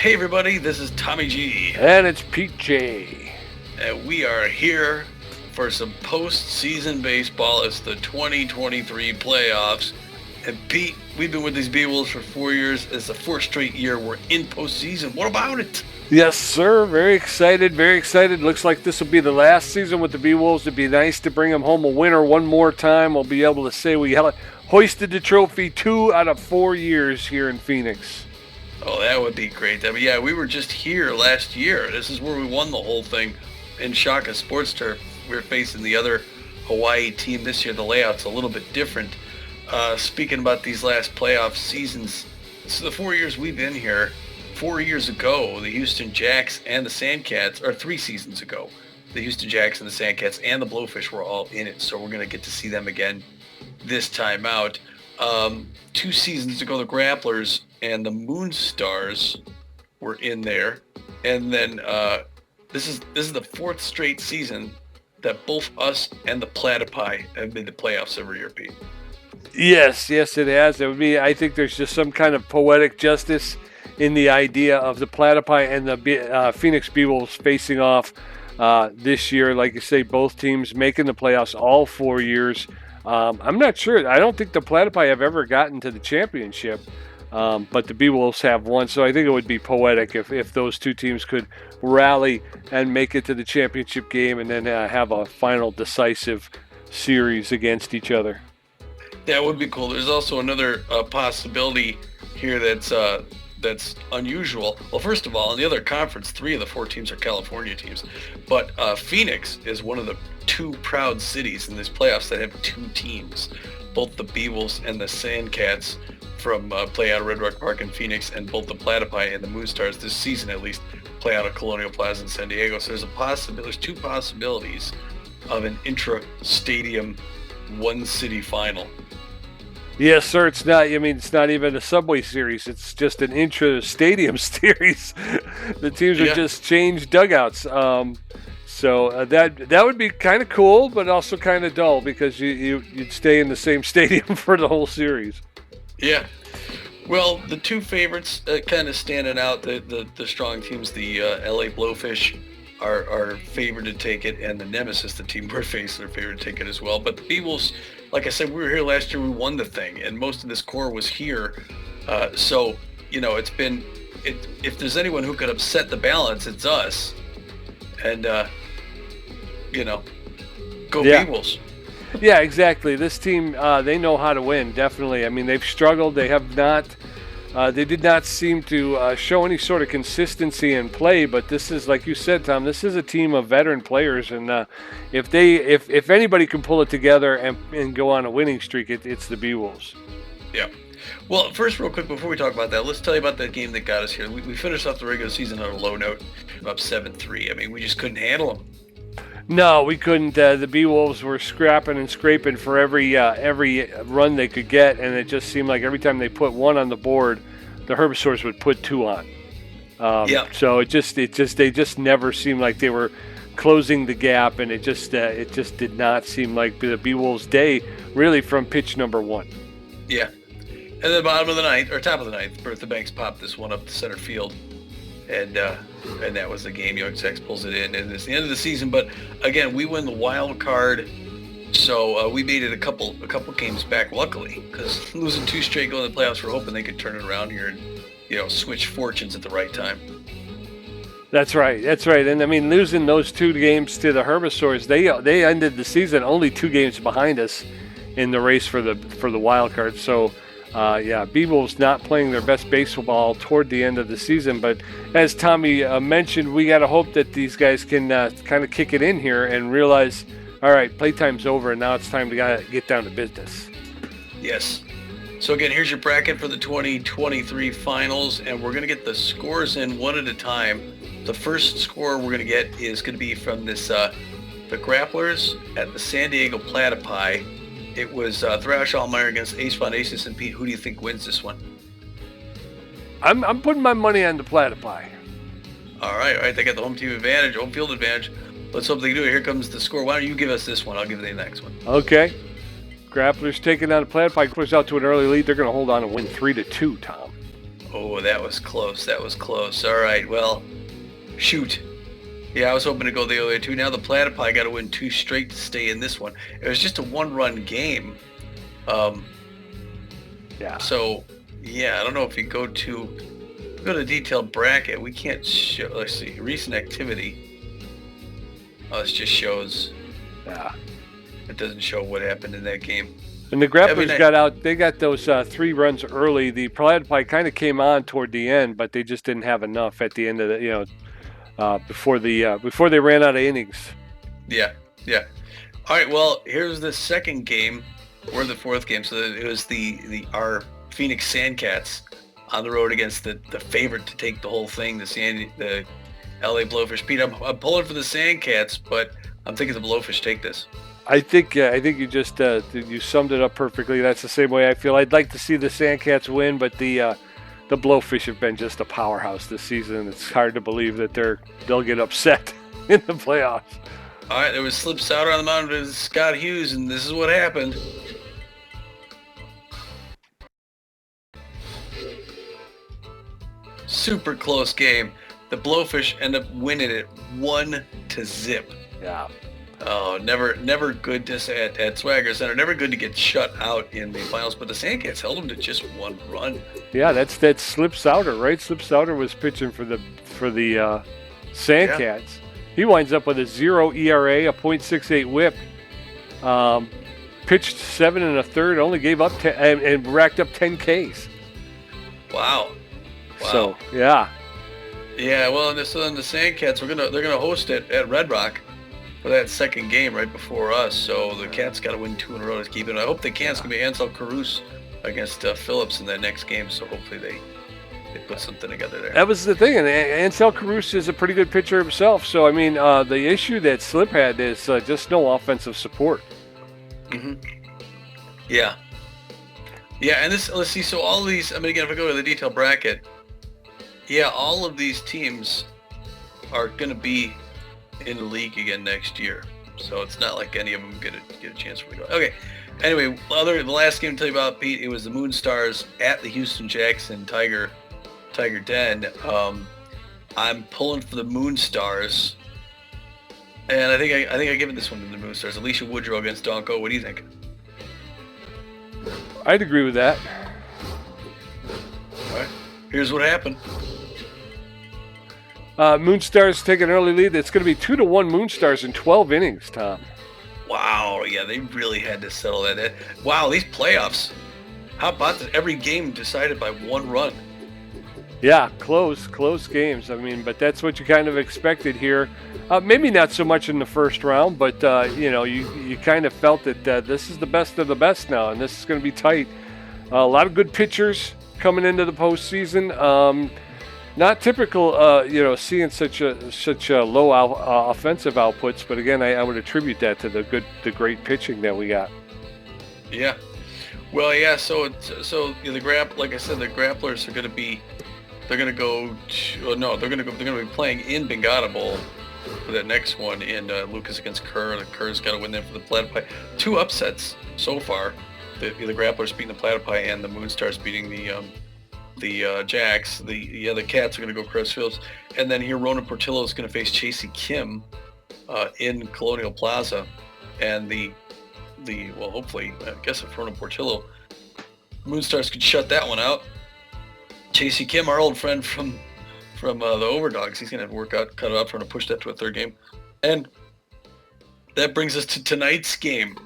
Hey everybody, this is Tommy G. And it's Pete J. And we are here for some postseason baseball. It's the 2023 playoffs. And Pete, we've been with these Beewolves for 4 years. It's the fourth straight year we're in postseason. What about it? Yes, sir. Very excited, very excited. Looks like this will be the last season with the Beewolves. It'd be nice to bring them home a winner one more time. We'll be able to say we hoisted the trophy 2 out of 4 years here in Phoenix. Oh, that would be great. I mean, yeah, we were just here last year. This is where we won the whole thing in Shaka Sports Turf. We're facing the other Hawaii team this year. The layout's a little bit different. Speaking about these last playoff seasons, so the 4 years we've been here, 4 years ago, the Houston Jacks and the Sandcats, or 3 seasons ago, the Houston Jacks and the Sandcats and the Blowfish were all in it. So we're going to get to see them again this time out. 2 seasons ago, the Grapplers and the Moonstars were in there. And then this is the 4th straight season that both us and the Platypi have made the playoffs every year, Pete. Yes, it has. It would be. I think there's just some kind of poetic justice in the idea of the Platypi and the Phoenix Beewolves facing off this year. Like you say, both teams making the playoffs all 4 years. I'm not sure. I don't think the Platypi have ever gotten to the championship, but the Beewolves have won. So I think it would be poetic if those two teams could rally and make it to the championship game and then have a final decisive series against each other. That would be cool. There's also another possibility here that's unusual. Well, first of all, in the other conference, 3 of the 4 teams are California teams. But Phoenix is one of the 2 proud cities in this playoffs that have 2 teams. Both the Beewolves and the Sandcats from play out of Red Rock Park in Phoenix, and both the Platypi and the Moonstars this season at least play out of Colonial Plaza in San Diego. So there's 2 possibilities of an intra-stadium one-city final. Yes, sir. It's not. I mean, it's not even a Subway series. It's just an intra-stadium series. The teams are just changed dugouts. So that would be kind of cool, but also kind of dull because you'd stay in the same stadium for the whole series. Yeah. Well, the 2 favorites kind of standing out. The strong teams, the LA Blowfish, are favored to take it, and the Nemesis, the team we're facing, are favored to take it as well. But the Beewolves, like I said, we were here last year. We won the thing, and most of this core was here. So, it's been. If there's anyone who could upset the balance, it's us. And go Beewolves. Yeah, exactly. This team, they know how to win. Definitely. I mean, they've struggled. They have not. They did not seem to show any sort of consistency in play, but this is, like you said, Tom, this is a team of veteran players, and if anybody can pull it together and go on a winning streak, it's the Beewolves. Yeah. Well, first, real quick, before we talk about that, let's tell you about that game that got us here. We finished off the regular season on a low note, up 7-3. I mean, we just couldn't handle them. No, we couldn't. The Beewolves were scrapping and scraping for every run they could get, and it just seemed like every time they put 1 on the board, the Herbivores would put 2 on. So they just never seemed like they were closing the gap, and it just did not seem like the Beewolves' day really from pitch number 1. Yeah, and then bottom of the ninth or top of the ninth, Bertha Banks popped this one up to center field. And that was the game. Young Sex pulls it in, and it's the end of the season. But again, we win the wild card, so we made it a couple games back. Luckily, because losing 2 straight going to the playoffs, we're hoping they could turn it around here and switch fortunes at the right time. That's right. And I mean, losing those 2 games to the Herbivores, they ended the season only 2 games behind us in the race for the wild card. So. Beewolves not playing their best baseball toward the end of the season, but as Tommy mentioned, we got to hope that these guys can kind of kick it in here and realize, all right, playtime's over, and now it's time to get down to business. Yes. So again, here's your bracket for the 2023 finals, and we're going to get the scores in one at a time. The first score we're going to get is going to be from this the Grapplers at the San Diego Platypi. It was Thrash Allmeyer against Ace Von Aces, and Pete, who do you think wins this one? I'm putting my money on the Platypi. All right. They got the home field advantage. Let's hope they do it. Here comes the score. Why don't you give us this one? I'll give you the next one. Okay. Grapplers taking down the Platypi. Push out to an early lead. They're going to hold on and win 3-2, Tom. Oh, Oh, that was close. That was close. All right. Well, shoot. Yeah, I was hoping to go the other way too. Now the Platypi got to win 2 straight to stay in this one. It was just a 1-run game. Yeah. So, yeah, I don't know if you go to detailed bracket. We can't show. Let's see. Recent activity. Oh, this just shows. Yeah. It doesn't show what happened in that game. And the Grapplers got out. They got those 3 runs early. The Platypi kind of came on toward the end, but they just didn't have enough at the end of the, before they ran out of innings. Yeah. All right. Well, here's the second game, or the fourth game. So it was our Phoenix Sandcats on the road against the favorite to take the whole thing, the LA Blowfish. Pete, I'm pulling for the Sandcats, but I'm thinking the Blowfish take this. I think you just you summed it up perfectly. That's the same way I feel. I'd like to see the Sandcats win, but the Blowfish have been just a powerhouse this season. It's hard to believe that they'll get upset in the playoffs. All right, there was slip souter on the mound with Scott Hughes, and this is what happened. Super close game. The Blowfish end up winning it 1-0. Yeah. Oh, never good to at Swagger Center. Never good to get shut out in the finals. But the Sandcats held them to just 1 run. Yeah, that's Slip Souter, right? Slip Souter was pitching for the Sandcats. Yeah. He winds up with a 0 ERA, a .68 WHIP. Pitched 7 1/3, only gave up 10 and racked up 10 Ks. Wow. So yeah. Yeah. Well, and the Sandcats they're gonna host it at Red Rock for that second game right before us. So the Cats got to win 2 in a row to keep it. I hope the Cats can be Ansel Caruso against Phillips in that next game. So hopefully they put something together there. That was the thing, and Ansel Caruso is a pretty good pitcher himself. So I mean, the issue that Slip had is just no offensive support. Mm-hmm. Yeah. Yeah, and let's see. So all these, I mean, again, if I go to the detailed bracket, yeah, all of these teams are going to be in the league again next year. So it's not like any of them get a chance to go. Okay. Anyway, the last game to tell you about, Pete, it was the Moonstars at the Houston Jackson Tiger Den. I'm pulling for the Moonstars, and I think I give it this one to the Moonstars. Alicia Woodrow against Donko. What do you think? I'd agree with that. All right. Here's what happened. Moonstars take an early lead. It's going to be 2-1 Moonstars in 12 innings, Tom. Wow. Yeah, they really had to settle that. Wow, these playoffs. How about this? Every game decided by 1 run. Yeah, close games. I mean, but that's what you kind of expected here. Maybe not so much in the first round, but you kind of felt that this is the best of the best now, and this is going to be tight. A lot of good pitchers coming into the postseason. Not typical, seeing such a low offensive outputs, but again, I would attribute that to the great pitching that we got. Yeah. Well, yeah. So like I said, the Grapplers are going to be. They're going to be playing in Bengata Bowl for that next one in Lucas against Kerr. The Kerr's got to win them for the Platypi. 2 upsets so far. The Grapplers beating the Platypi and the Moonstars beating the Jacks. The Cats are going to go Chris Fields. And then here Ronan Portillo is going to face Chasey Kim in Colonial Plaza. And hopefully, I guess if Ronan Portillo, Moonstars could shut that one out. Chasey Kim, our old friend from the Overdogs, he's going to have work out, cut it out, trying to push that to a 3rd game. And that brings us to today's game,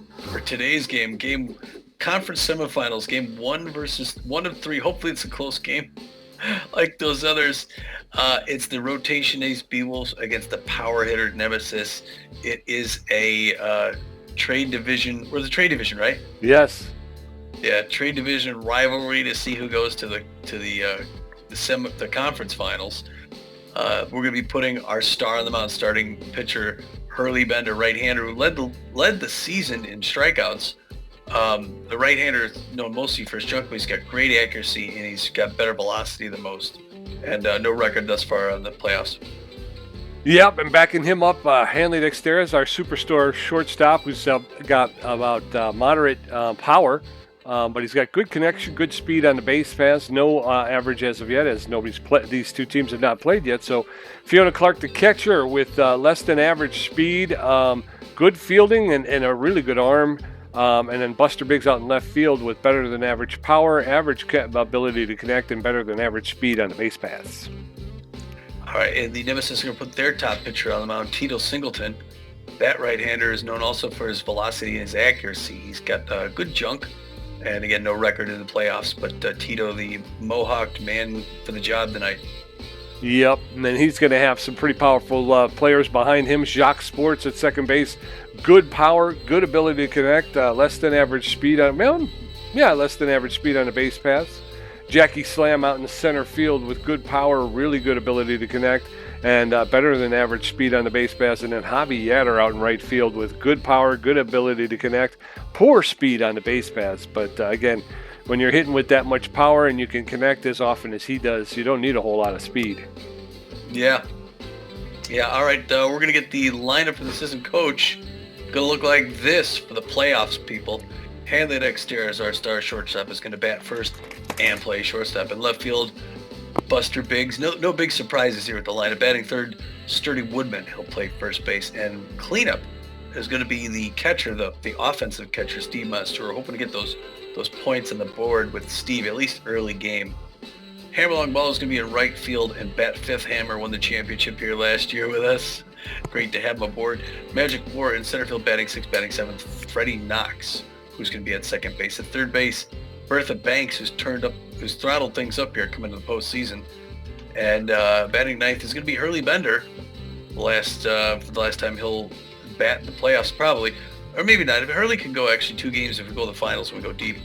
Conference Semifinals, game 1 versus 1 of 3. Hopefully it's a close game like those others. It's the Rotation Ace Beewolves against the power hitter Nemesis. It is a trade division. We're the trade division, right? Yes. Yeah, trade division rivalry to see who goes to the conference finals. We're going to be putting our star on the mound, starting pitcher Hurley Bender, right-hander, who led the season in strikeouts. The right-hander is known mostly for his junk, but he's got great accuracy and he's got better velocity than most. And no record thus far in the playoffs. Yep, and backing him up, Hanley Dexteras, our superstar shortstop, who's got about moderate power. But he's got good connection, good speed on the base pass. No average as of yet, as these two teams have not played yet. So Fiona Clark, the catcher, with less than average speed, good fielding, and a really good arm. And then Buster Biggs out in left field with better than average power, average ability to connect, and better than average speed on the base pass. All right, and the Nemesis are going to put their top pitcher on the mound, Tito Singleton. That right-hander is known also for his velocity and his accuracy. He's got good junk, and again, no record in the playoffs. But Tito, the Mohawked man for the job tonight. Yep, and then he's going to have some pretty powerful players behind him. Jacques Sports at second base. Good power, good ability to connect, less than average speed on less than average speed on the base pass. Jackie Slam out in the center field with good power, really good ability to connect, and better than average speed on the base pass. And then Javi Yatter out in right field with good power, good ability to connect, poor speed on the base pass. But again, when you're hitting with that much power and you can connect as often as he does, you don't need a whole lot of speed. Yeah. All right, we're going to get the lineup for the assistant coach. Going to look like this for the playoffs, people. Hanley Dexter, as our star shortstop, is going to bat first and play shortstop. In left field, Buster Biggs. No big surprises here with the lineup. Batting third, Sturdy Woodman. He'll play first base. And cleanup is going to be the catcher, the offensive catcher, Steve Monster. We're hoping to get those points on the board with Steve, at least early game. Hammerlong Ball is going to be in right field, and bat fifth. Hammer won the championship here last year with us. Great to have him aboard. Magic War in center field, batting sixth, batting seventh. Freddie Knox, who's going to be at second base. At third base, Bertha Banks, who's throttled things up here coming to the postseason. And batting ninth is going to be Hurley Bender. For the last time he'll bat in the playoffs, probably. Or maybe not. Hurley can go actually 2 games if we go to the finals and we go deep.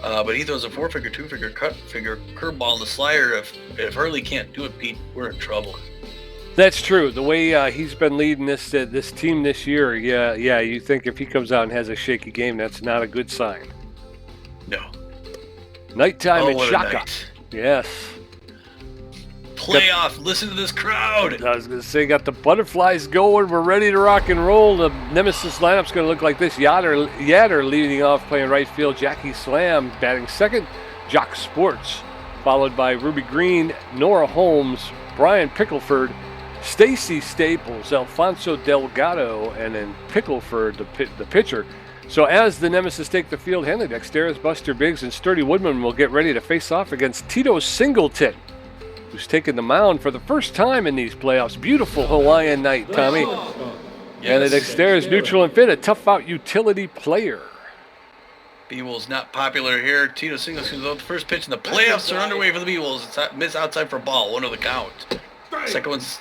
But he throws a 4-figure, 2-figure, cut-figure curveball in the slider. If Hurley can't do it, Pete, we're in trouble. That's true. The way he's been leading this team this year, you think if he comes out and has a shaky game, that's not a good sign. No. Nighttime at Shaka. Yes. Playoff. Listen to this crowd. I was going to say, got the butterflies going. We're ready to rock and roll. The Nemesis lineup's going to look like this. Yatter leading off, playing right field. Jackie Slam batting second. Jock Sports, followed by Ruby Green, Nora Holmes, Brian Pickleford, Stacy Staples, Alfonso Delgado, and then Pickleford, the pitcher. So as the Nemesis take the field, Henley Dexteris, Buster Biggs, and Sturdy Woodman will get ready to face off against Tito Singleton, who's taken the mound for the first time in these playoffs. Beautiful Hawaiian night, Tommy. Yes. Henley Dexteris, neutral and fit, a tough-out utility player. Beewolves not popular here. Tito Singleton goes the first pitch, and the playoffs are underway for the Beewolves. It's miss outside for a ball, 1 to the count. Second one's,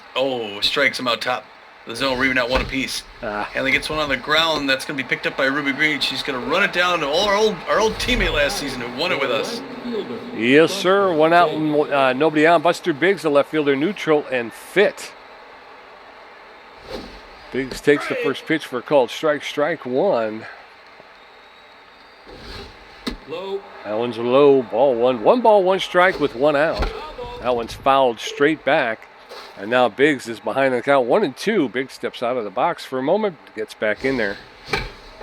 strikes him out top. The zone, reaming out 1 apiece. Hanley gets one on the ground. That's going to be picked up by Ruby Green. She's going to run it down to our old teammate last season who won it with us. Yes, sir. 1 out and nobody on. Buster Biggs, the left fielder, neutral and fit. Biggs takes the first pitch for a called strike 1. Low. That one's low, ball 1. 1 ball, 1 strike with 1 out. That one's fouled straight back. And now Biggs is behind the count, 1-2. Biggs steps out of the box for a moment, gets back in there.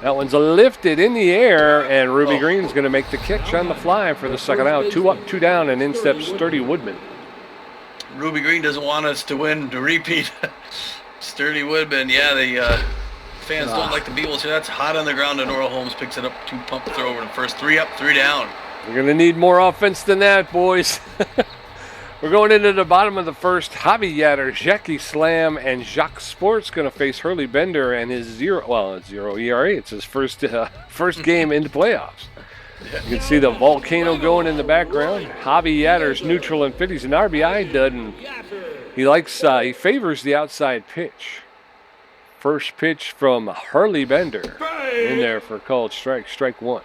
That one's lifted in the air, and Ruby Green's going to make the catch on the fly for the second out. 2 up, 2 down, and in steps Sturdy Woodman. Ruby Green doesn't want us to win, to repeat. Sturdy Woodman, the fans don't like the Beewolves here. That's hot on the ground, and Nora Holmes picks it up, 2 pump throw over to first. 3 up, 3 down. We're going to need more offense than that, boys. We're going into the bottom of the first. Javi Yatter, Jackie Slam, and Jacques Sports going to face Hurley Bender and his 0 ERA. It's his first game in the playoffs. You can see the volcano going in the background. Javi Yatter's neutral and fit. He's an RBI dud, and he favors the outside pitch. First pitch from Hurley Bender in there for a called strike 1.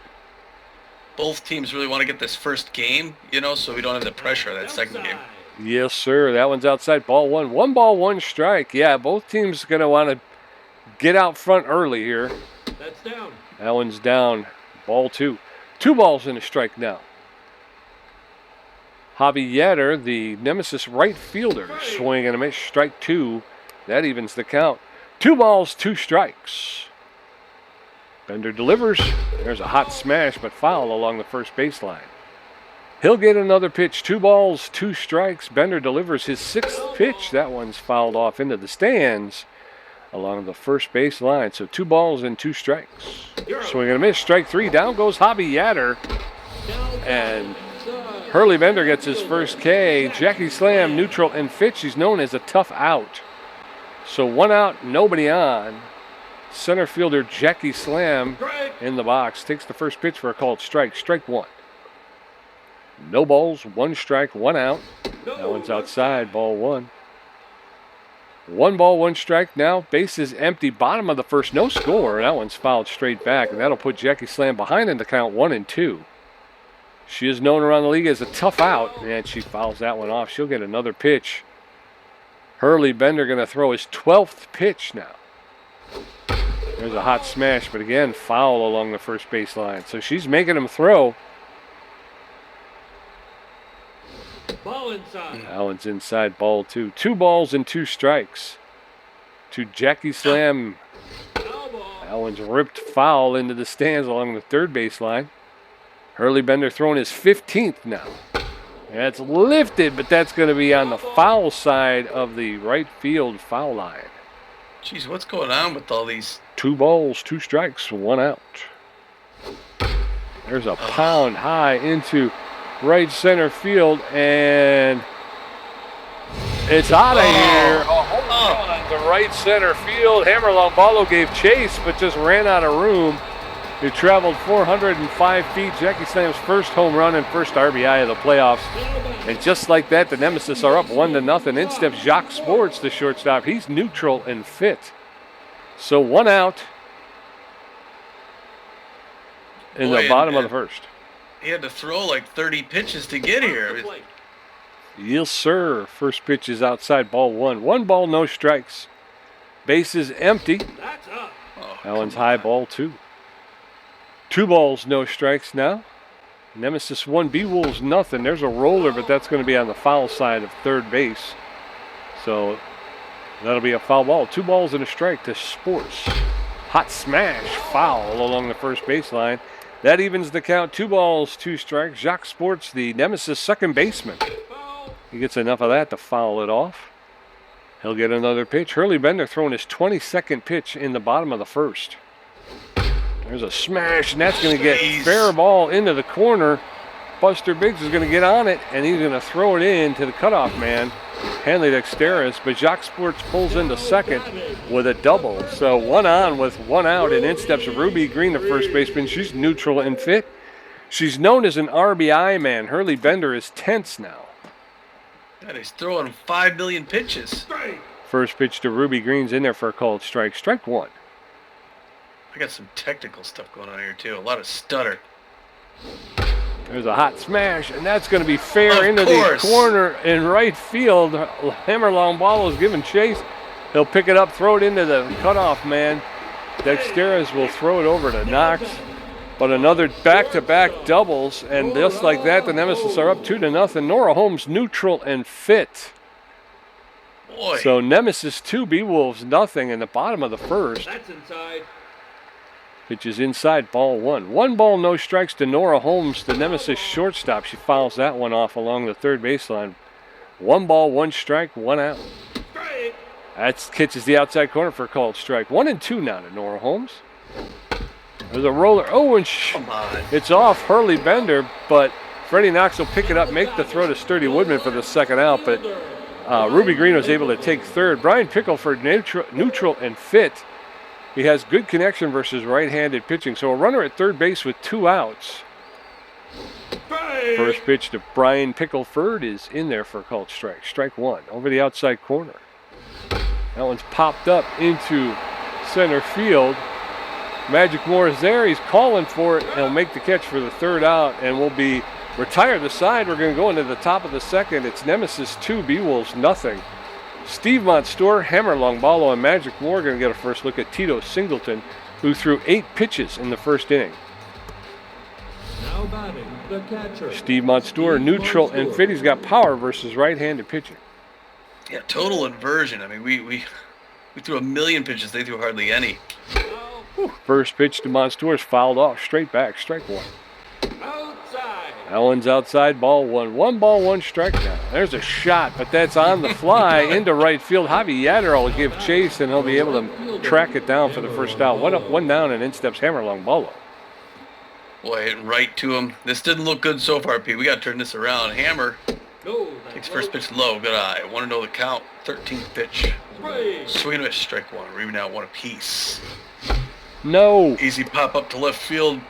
Both teams really want to get this first game, so we don't have the pressure of that second game. Yes, sir. That one's outside. Ball 1. 1 ball, 1 strike. Yeah, both teams are going to want to get out front early here. That's down. That one's down. Ball 2. 2 balls and a strike now. Javi Yatter, the Nemesis right fielder, swing and a miss. Strike 2. That evens the count. 2 balls, 2 strikes. Bender delivers. There's a hot smash, but foul along the first baseline. He'll get another pitch. 2 balls, 2 strikes. Bender delivers his 6th pitch. That one's fouled off into the stands along the first base line. So 2 balls and 2 strikes. Swing and a miss. Strike 3. Down goes Hobby Yatter. And Hurley Bender gets his first K. Jackie Slam, neutral and fit. She's known as a tough out. So 1 out, nobody on. Center fielder Jackie Slam in the box. Takes the first pitch for a called strike. Strike 1. No balls, 1 strike, 1 out. That one's outside, ball 1. 1 ball, 1 strike now. Base is empty. Bottom of the first, no score. That one's fouled straight back, and that'll put Jackie Slam behind in the count 1-2. She is known around the league as a tough out, and she fouls that one off. She'll get another pitch. Hurley Bender going to throw his 12th pitch now. There's a hot smash, but again, foul along the first baseline. So she's making him throw. Ball inside. That one's inside, ball 2. 2 balls and 2 strikes to Jackie Slam. That one's ripped foul into the stands along the third baseline. Hurley Bender throwing his 15th now. That's lifted, but that's going to be on the foul side of the right field foul line. Jeez, what's going on with all these? 2 balls, 2 strikes, 1 out. There's a pound high into right center field, and it's out of here. A home run to right center field. Hammer Lombardo gave chase, but just ran out of room. He traveled 405 feet. Jackie Slam's first home run and first RBI of the playoffs. And just like that, the Nemesis are up 1-0. In steps Jacques Sports, the shortstop. He's neutral and fit. So 1 out in the bottom of the first. He had to throw like 30 pitches to get here. Yes, sir. First pitch is outside, ball 1. 1 ball, no strikes. Base is empty. That's up. That one's high, ball 2. 2 balls, no strikes now. Nemesis 1, Beewolves nothing. There's a roller, but that's going to be on the foul side of third base. So that'll be a foul ball. 2 balls and a strike to Sports. Hot smash, foul along the first baseline. That evens the count. 2 balls, 2 strikes. Jacques Sports, the Nemesis second baseman. He gets enough of that to foul it off. He'll get another pitch. Hurley Bender throwing his 22nd pitch in the bottom of the first. There's a smash, and that's going to get fair ball into the corner. Buster Biggs is going to get on it, and he's going to throw it in to the cutoff man, Hanley Dexteris. But Jacques Sports pulls into second with a double. So 1 on with 1 out, and in steps Ruby Green, the first baseman. She's neutral and fit. She's known as an RBI man. Hurley Bender is tense now. God, he's throwing 5 million pitches. First pitch to Ruby Green's in there for a called strike. Strike 1. I got some technical stuff going on here, too. A lot of stutter. There's a hot smash, and that's going to be fair into the corner in right field. Hammer Lombardo is giving chase. He'll pick it up, throw it into the cutoff man. Dexteris will throw it over to Knox. But another back-to-back doubles, and just like that, the Nemesis are up 2-0. Nora Holmes neutral and fit. Boy. So Nemesis 2, Beewolves nothing in the bottom of the first. That's inside. Pitch is inside, ball 1. 1 ball, no strikes to Nora Holmes, the Nemesis shortstop. She fouls that one off along the third baseline. 1 ball, 1 strike, 1 out. That catches the outside corner for a called strike. 1-2 now to Nora Holmes. There's a roller. Oh, and it's off Hurley Bender, but Freddie Knox will pick it up, make the throw to Sturdy Woodman for the second out, but Ruby Green was able to take third. Brian Pickleford neutral and fit. He has good connection versus right-handed pitching. So a runner at third base with 2 outs. First pitch to Brian Pickleford is in there for a called strike. Strike 1 over the outside corner. That one's popped up into center field. Magic Moore is there. He's calling for it. He'll make the catch for the third out and will be retired the side. We're going to go into the top of the second. It's Nemesis 2, Beewolves nothing. Steve Monstour, Hammer Longballo, and Magic Moore are going to get a first look at Tito Singleton, who threw 8 pitches in the first inning. Now batting the catcher. Steve Monstour, neutral and fit. He's got power versus right-handed pitching. Yeah, total inversion. I mean, we threw 1 million pitches. They threw hardly any. First pitch to Montour is fouled off. Straight back. Strike one. Outside. That one's outside. Ball one. 1 ball, 1 strike now. There's a shot, but that's on the fly into right field. Javi Yadder will give chase, and he'll be able to track it down for the first out. 1 up, 1 down, and in steps Hammerlong Bolo. Boy, hitting right to him. This didn't look good so far, Pete. We got to turn this around. Hammer No. takes first pitch low. Good eye. 1-0 the count. 13th pitch. Swing and a miss. Strike one. We're even out 1 apiece. No. Easy pop up to left field.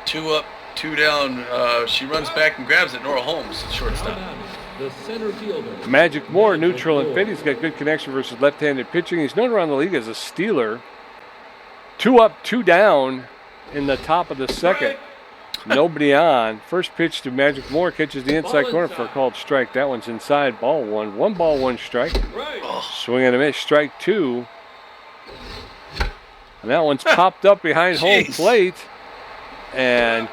2 up, 2 down. She runs back and grabs it. Nora Holmes, the shortstop. The center fielder. Magic Moore, neutral and fit. He's got good connection versus left-handed pitching. He's known around the league as a stealer. 2 up, 2 down in the top of the second. Nobody on. First pitch to Magic Moore, catches the inside corner for a called strike. That one's inside. Ball one. 1 ball, 1 strike. Swing and a miss. Strike two. And that one's popped up behind home plate. And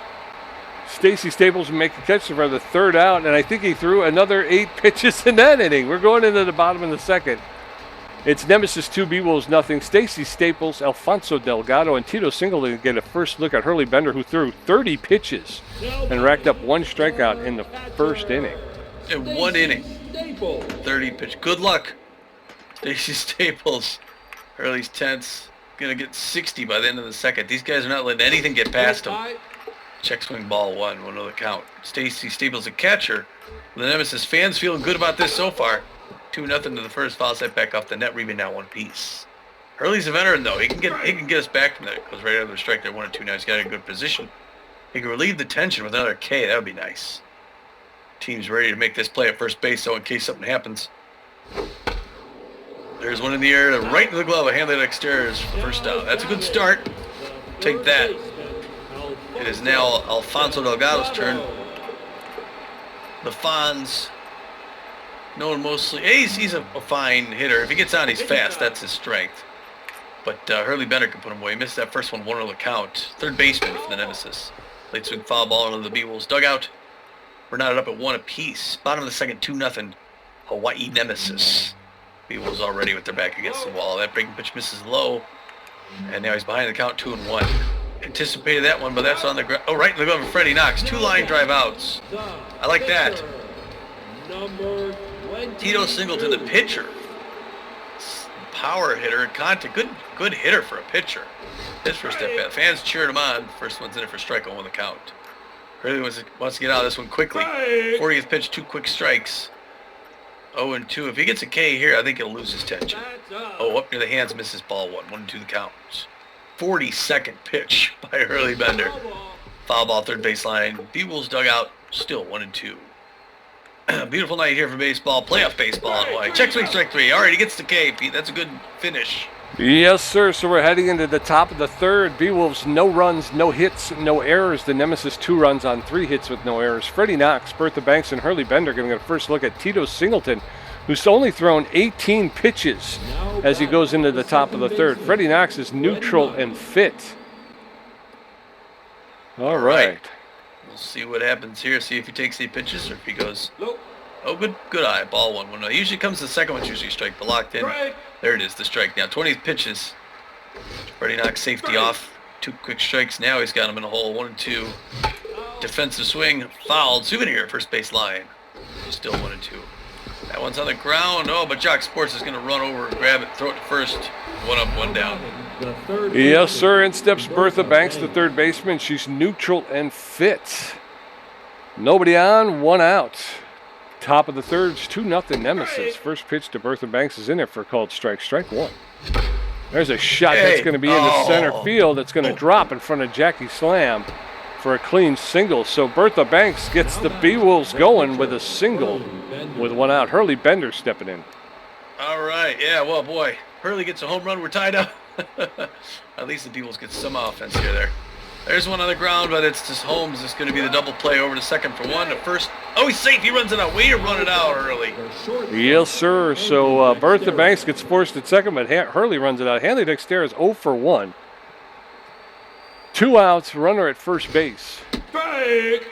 Stacy Staples will make a catch for the 3rd out. And I think he threw another 8 pitches in that inning. We're going into the bottom of the second. It's Nemesis 2, Beewolves nothing. Stacy Staples, Alfonso Delgado, and Tito Singleton get a first look at Hurley Bender, who threw 30 pitches and racked up 1 strikeout in the first inning. In 1 inning, 30 pitch. Good luck, Stacy Staples. Hurley's tense. Gonna get 60 by the end of the second. These guys are not letting anything get past them. Check swing ball 1, 1 the count. Stacy Staples a catcher. The Nemesis fans feeling good about this so far. 2-0 to the first, foul set back off the net, rebound now 1 piece. Hurley's a veteran though. He can get us back from that. Goes right out of the strike there, 1-2 now. He's got a good position. He can relieve the tension with another K. That would be nice. Team's ready to make this play at first base, so in case something happens. There's one in the air, right into the glove. A hand that exteriors for first down. That's a good start. Take that. It is now Alfonso Delgado's turn. The Fonz, known mostly, he's a fine hitter. If he gets on, he's fast. That's his strength. But Hurley Bender can put him away. He missed that first one, 1-0 the count. 3rd baseman for the Nemesis. Late swing foul ball into the Beewolves dugout. We're knotted up at 1 apiece. Bottom of the second, 2-0. Hawaii Nemesis. Beewolves already with their back against the wall. That breaking pitch misses low. And now he's behind the count, 2-1. Anticipated that one, but that's on the ground. Oh, right in the glove of Freddie Knox. 2 line drive outs. I like that. Tito Singleton, the pitcher. Power hitter and contact. Good hitter for a pitcher. His first step back. Fans cheering him on. First one's in it for strike on the count. Really wants to get out of this one quickly. 40th pitch, 2 quick strikes. 0-2. If he gets a K here, I think he'll lose his tension. Oh, up near the hands, misses ball 1. 1-2 the count. 42nd pitch by Hurley Bender. Foul ball, 3rd baseline. Beewolves dugout, still 1-2. Beautiful night here for baseball. Playoff baseball in Hawaii. Check swing, strike 3. All right, he gets the K, Pete. That's a good finish. Yes, sir. So we're heading into the top of the 3rd. Beewolves, no runs, no hits, no errors. The Nemesis, 2 runs on 3 hits with no errors. Freddie Knox, Bertha Banks, and Hurley Bender going to get a first look at Tito Singleton, who's only thrown 18 pitches as he goes into the top of the 3rd. Freddie Knox is neutral and fit. All right. We'll see what happens here. See if he takes any pitches or if he goes. Oh, good eye. Ball 1. Usually comes the second one's usually strike, but locked in. There it is, the strike now. 20th pitches. Freddie Knox safety off. 2 quick strikes. Now he's got him in a hole. 1-2. Defensive swing. Fouled. Souvenir at first base line. Still 1-2. That one's on the ground. Oh, but Jock Sports is going to run over and grab it, throw it to first. 1 up, 1 down. Yes, sir. In steps Bertha Banks, the 3rd baseman. She's neutral and fit. Nobody on, 1 out. Top of the 3rd, 2-0 Nemesis. First pitch to Bertha Banks is in there for a called strike. Strike 1. There's a shot that's going to be in the center field. It's going to drop in front of Jackie Slam for a clean single. So Bertha Banks gets the Beewolves going with a single with 1 out. Hurley Bender stepping in. All right. Yeah, well, boy. Hurley gets a home run. We're tied up. At least the Beewolves get some offense here there. There's one on the ground, but it's just Holmes. It's going to be the double play over to second for 1. To first. Oh, he's safe. He runs it out. Way to run it out early. Yes, sir. So Bertha Banks gets forced at second, but Hurley runs it out. Hanley Dexter is 0 for 1. 2 outs, runner at first base.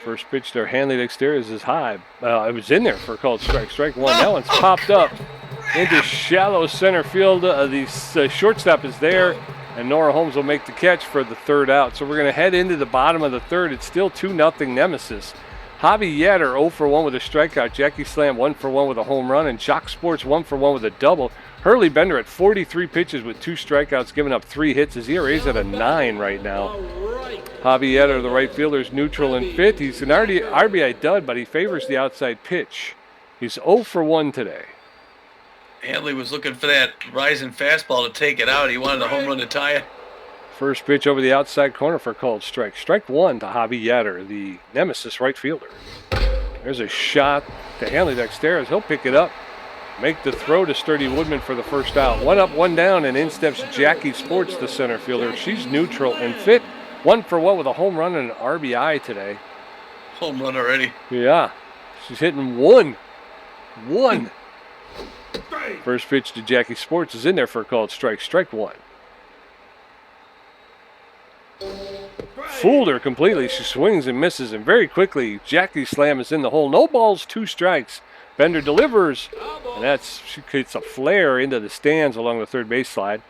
First pitch to Hanley Dexter is high. It was in there for a called strike. Strike 1. That one's popped up into shallow center field. The shortstop is there. And Nora Holmes will make the catch for the third out. So we're going to head into the bottom of the third. It's still 2-0 Nemesis. Javi Yetter 0 for 1 with a strikeout. Jackie Slam 1 for 1 with a home run. And Jock Sports 1 for 1 with a double. Hurley Bender at 43 pitches with 2 strikeouts, giving up 3 hits. His ERA's at a 9 right now. Javi Yetter, the right fielder, is neutral and fit. He's an RBI dud, but he favors the outside pitch. He's 0 for 1 today. Hanley was looking for that rising fastball to take it out. He wanted a home run to tie it. First pitch over the outside corner for a called strike. Strike 1 to Javi Yetter, the Nemesis right fielder. There's a shot to Hanley Dexteras. He'll pick it up, make the throw to Sturdy Woodman for the first out. 1 up, 1 down, and in steps Jackie Sports, the center fielder. She's neutral and fit. 1 for 1 with a home run and an RBI today. Home run already. Yeah, she's hitting 1. First pitch to Jackie Sports is in there for a called strike. Strike 1. Fooled her completely. She swings and misses, and very quickly Jackie Slam is in the hole. No balls, 2 strikes. Bender delivers, and she hits a flare into the stands along the third base slide.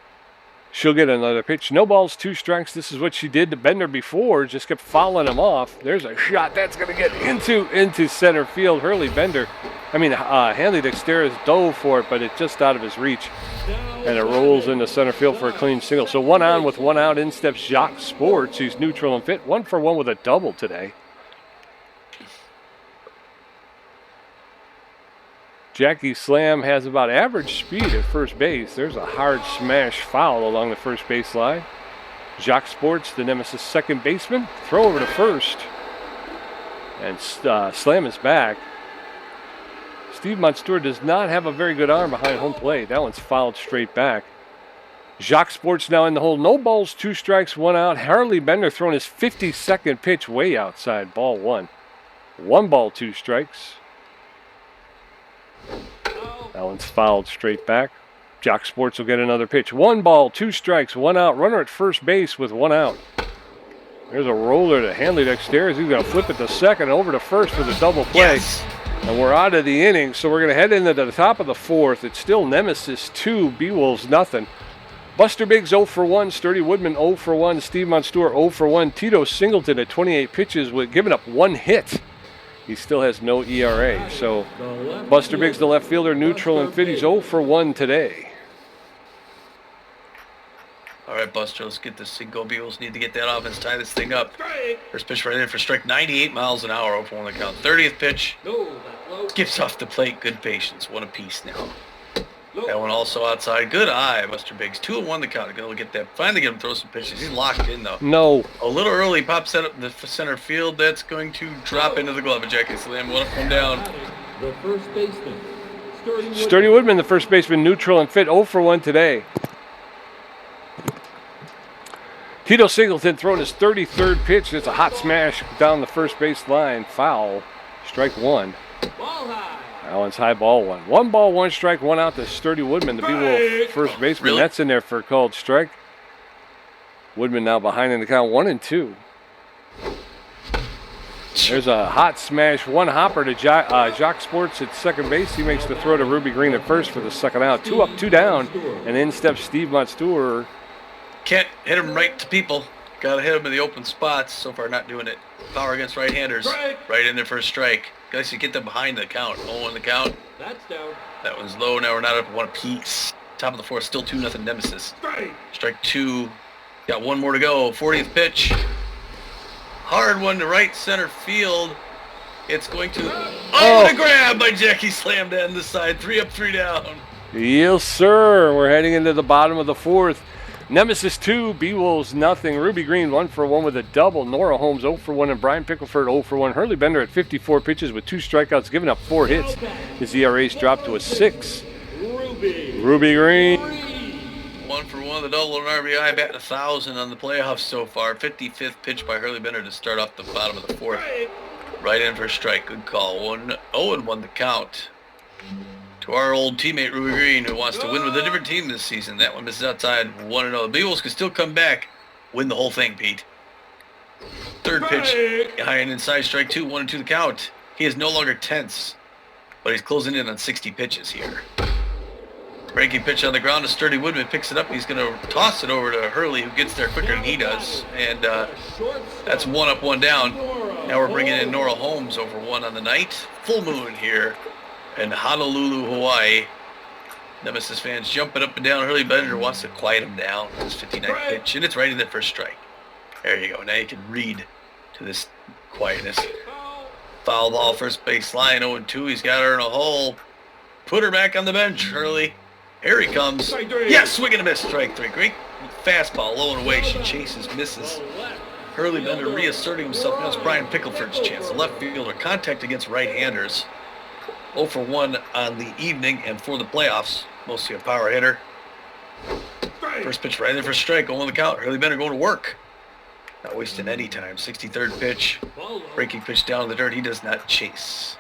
She'll get another pitch. No balls, 2 strikes. This is what she did to Bender before. Just kept fouling him off. There's a shot that's going to get into center field. Hanley Dexteras dove for it, but it's just out of his reach. And it rolls into center field for a clean single. So 1 on with 1 out. In steps Jacques Sports. He's neutral and fit. 1 for 1 with a double today. Jackie Slam has about average speed at first base. There's a hard smash foul along the first base line. Jacques Sports, the Nemesis second baseman. Throw over to first. And Slam is back. Steve Monstour does not have a very good arm behind home plate. That one's fouled straight back. Jacques Sports now in the hole. No balls, 2 strikes, 1 out. Harley Bender throwing his 52nd pitch way outside. Ball 1. 1 ball, 2 strikes. That one's fouled straight back. Jacques Sports will get another pitch. 1 ball, 2 strikes, 1 out. Runner at first base with 1 out. There's a roller to Hanley Dexteras. He's going to flip it to second, over to first for the double play. Yes. And we're out of the inning, so we're going to head into the top of the fourth. It's still Nemesis 2, Beewolves nothing. Buster Biggs 0 for 1, Sturdy Woodman 0 for 1, Steve Monstour 0 for 1, Tito Singleton at 28 pitches with giving up 1 hit. He still has no ERA. So Buster Biggs, the left fielder, neutral and fit. He's 0 for 1 today. All right, Buster, let's get this thing going. Beewolves need to get that offense, tie this thing up. First pitch right in for strike, 98 miles an hour, 0 for 1 the count. 30th pitch, skips off the plate, good patience, 1 apiece now. That one also outside, good eye, Buster Biggs. 2-1 the count. Gonna get that. Finally get him throw some pitches. He's locked in though. No. A little early, pop set up the center field. That's going to drop into the glove of Jackie Slam. 1 up, 1 down. The first baseman, Sturdy Woodman, the first baseman, neutral and fit, 0 for 1 today. Tito Singleton throwing his 33rd pitch. It's a hot smash down the first base line. Foul. Strike 1. ball high. That one's high, ball 1. 1 ball, 1 strike, 1 out to Sturdy Woodman, the Beewolf first baseman. Really? That's in there for a called strike. Woodman now behind in the count, 1-2. There's a hot smash, 1 hopper to Jacques Sports at second base. He makes the throw to Ruby Green at first for the second out. 2 up, 2 down, and in steps Steve Monstour. Can't hit him right to people. Got to hit him in the open spots. So far, not doing it. Power against right-handers. Right in there for a strike. Guys, you get them behind the count. 0 on the count. That's down. That one's low. Now we're not up 1 apiece. Top of the fourth, still 2-0 Nemesis. Strike 2. Got 1 more to go. 40th pitch. Hard one to right center field. It's going to... Oh, what a grab by Jackie Slam to end the side. 3 up, 3 down. Yes, sir. We're heading into the bottom of the fourth. Nemesis 2, Beewolves nothing. Ruby Green 1 for 1 with a double. Nora Holmes 0 for 1 and Brian Pickleford 0 for 1. Hurley Bender at 54 pitches with 2 strikeouts, giving up 4 hits. His ERA's dropped to a 6. Ruby Green. 1 for 1, the double and RBI, batting 1,000 on the playoffs so far. 55th pitch by Hurley Bender to start off the bottom of the fourth. Right in for a strike. Good call. 0-1 the count. To our old teammate Ruby Green, who wants to win with a different team this season. That one misses outside 1-0. The Beewolves can still come back, win the whole thing, Pete. Third pitch, high and inside, strike 2, 1-2 the count. He is no longer tense, but he's closing in on 60 pitches here. Breaking pitch on the ground. A sturdy Woodman picks it up. He's going to toss it over to Hurley, who gets there quicker than he does. And that's 1 up, 1 down. Now we're bringing in Nora Holmes over 1 on the night. Full moon here in Honolulu, Hawaii. Nemesis fans jumping up and down. Hurley Bender wants to quiet him down. His 59th pitch, and it's right in there for a strike. There you go. Now you can read to this quietness. Foul ball, first base line, 0-2. He's got her in a hole. Put her back on the bench, Hurley. Here he comes. Yes, swing and a miss. Strike 3. Great fastball, low and away. She chases, misses. Hurley Bender reasserting himself. Now it's Brian Pickleford's chance. The left fielder, contact against right-handers. 0 for 1 on the evening and for the playoffs. Mostly a power hitter. First pitch right there for a strike. 0 on the count. Hurley Bender going to work. Not wasting any time. 63rd pitch. Breaking pitch down in the dirt. He does not chase.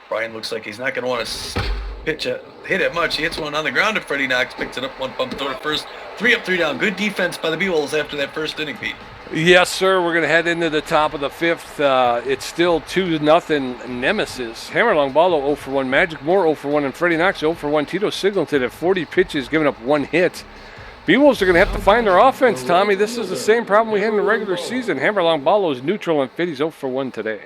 Brian looks like he's not going to want to hit it much. He hits one on the ground to Freddie Knox. Picks it up, 1 bump, throw to first. 3 up, 3 down. Good defense by the Beewolves after that first inning, Pete. Yes, sir. We're going to head into the top of the 5th. It's still 2-0 Nemesis. Hammerlong Ballo 0 for 1. Magic Moore 0 for 1. And Freddie Knox 0 for 1. Tito Singleton at 40 pitches, giving up 1 hit. Beewolves are going to have to find their offense, Tommy. This is the same problem we had in the regular season. Hammerlong Ballo is neutral and fit. He's 0 for 1 today.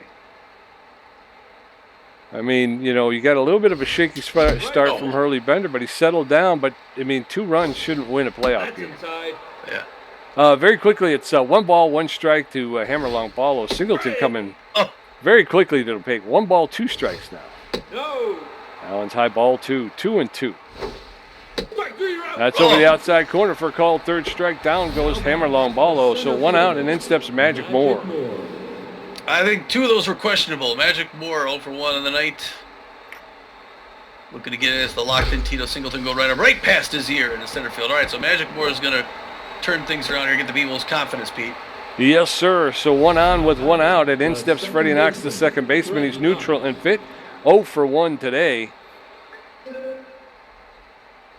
I mean, you know, you got a little bit of a shaky start from Hurley Bender, but he settled down. But, I mean, 2 runs shouldn't win a playoff game. Yeah. Very quickly, it's 1 ball, 1 strike to Hammerlong Ballo. Singleton coming very quickly to the plate. 1 ball, 2 strikes now. Allen's high ball 2, 2-2. That's over the outside corner for a called 3rd strike. Down goes Hammerlong Ballo. So 1 out, and in steps Magic Moore. I think 2 of those were questionable. Magic Moore 0 for 1 on the night. Looking to get it as the locked-in Tito Singleton go right past his ear in the center field. All right, so Magic Moore is going to turn things around here, get the Beewolves' confidence, Pete. Yes, sir. So 1 on with 1 out, and in steps Freddie Knox, the second baseman. He's neutral and fit. 0 for 1 today.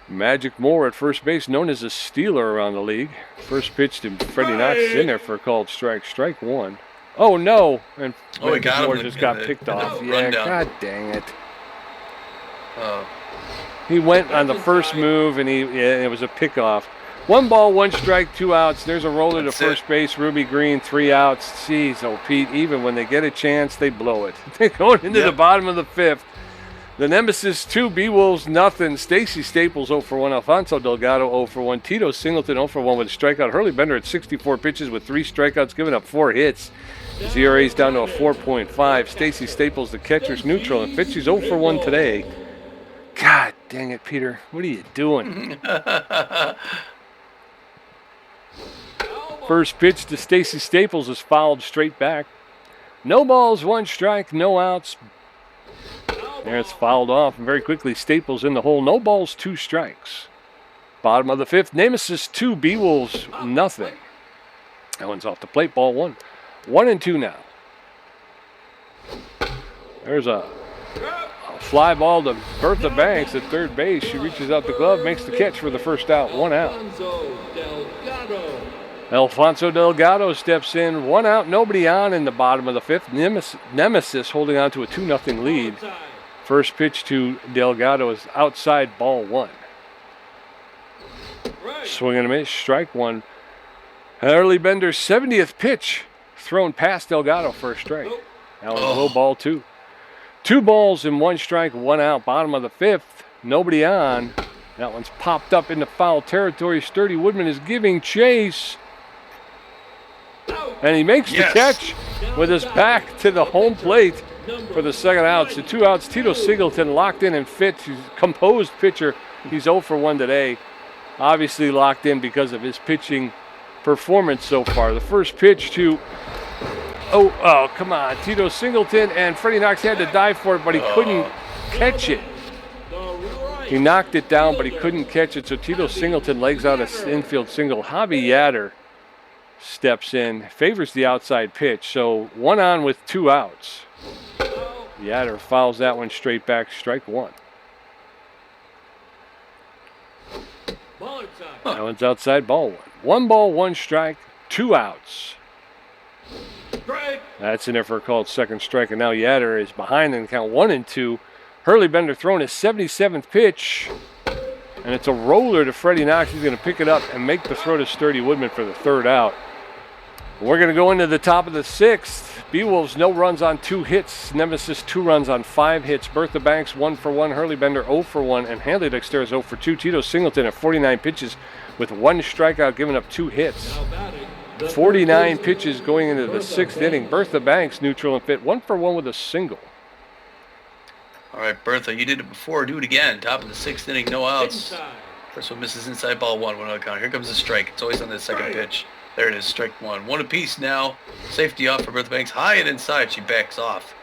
Magic Moore at first base, known as a stealer around the league. First pitch to Freddie Knox is in there for a called strike. Strike 1. Oh, no. And he got Moore him just got picked off. Yeah, rundown. God dang it. He went on the first move, and it was a pickoff. 1 ball, 1 strike, 2 outs. There's a roller to first base. Ruby Green, 3 outs. Jeez, oh, Pete, even when they get a chance, they blow it. They're going into the bottom of the 5th. The Nemesis 2, Beewolves nothing. Stacy Staples 0 for 1. Alfonso Delgado 0 for 1. Tito Singleton 0 for 1 with a strikeout. Hurley Bender at 64 pitches with 3 strikeouts, giving up 4 hits. His ERA is down to a 4.5. Stacy Staples, the catcher's neutral, and Fitchy's 0 for 1 today. God dang it, Peter. What are you doing? First pitch to Stacy Staples is fouled straight back. No balls, 1 strike, no outs. There it's fouled off, and very quickly Staples in the hole. No balls, 2 strikes. Bottom of the 5th, Nemesis 2, Beewolves nothing. That one's off the plate, ball 1. 1-2 now. There's a fly ball to Bertha Banks at third base. She reaches out the glove, makes the catch for the first out. 1 out. Alfonso Delgado steps in. 1 out, nobody on in the bottom of the 5th. Nemesis holding on to a 2-0 lead. First pitch to Delgado is outside, ball 1. Swing and a miss, strike 1. Hurley Bender's 70th pitch thrown past Delgado for a strike. That one's low, ball 2. 2 balls and 1 strike, 1 out. Bottom of the 5th, nobody on. That one's popped up into foul territory. Sturdy Woodman is giving chase. And he makes the catch with his back to the home plate for the second out. So 2 outs. Tito Singleton locked in and fit. He's a composed pitcher. He's 0 for 1 today. Obviously locked in because of his pitching performance so far. The first pitch to, come on. Tito Singleton, and Freddie Knox had to dive for it, but he couldn't catch it. He knocked it down, but he couldn't catch it. So Tito Singleton legs out an infield single. Javi Yatter steps in, favors the outside pitch. So 1 on with 2 outs. Yatter fouls that one straight back, strike 1. That one's outside, ball 1. 1 ball, 1 strike, 2 outs. That's in there for a called second strike, and now Yatter is behind in the count 1-2. Hurley Bender throwing his 77th pitch. And it's a roller to Freddie Knox. He's going to pick it up and make the throw to Sturdy Woodman for the third out. We're going to go into the top of the sixth. Beewolves, no runs on 2 hits. Nemesis, 2 runs on 5 hits. Bertha Banks, 1 for 1. Hurley Bender, 0 for 1. And Hanley Dexter is 0 for 2. Tito Singleton at 49 pitches with 1 strikeout, giving up 2 hits. 49 pitches going into the 6th inning. Bertha Banks, neutral and fit, 1 for 1 with a single. All right, Bertha, you did it before. Do it again. Top of the 6th inning, no outs. First one misses inside, ball 1, 1 on the count. Here comes the strike. It's always on the second pitch. There it is, strike 1. 1 apiece now. Safety off for Bertha Banks. High and inside. She backs off.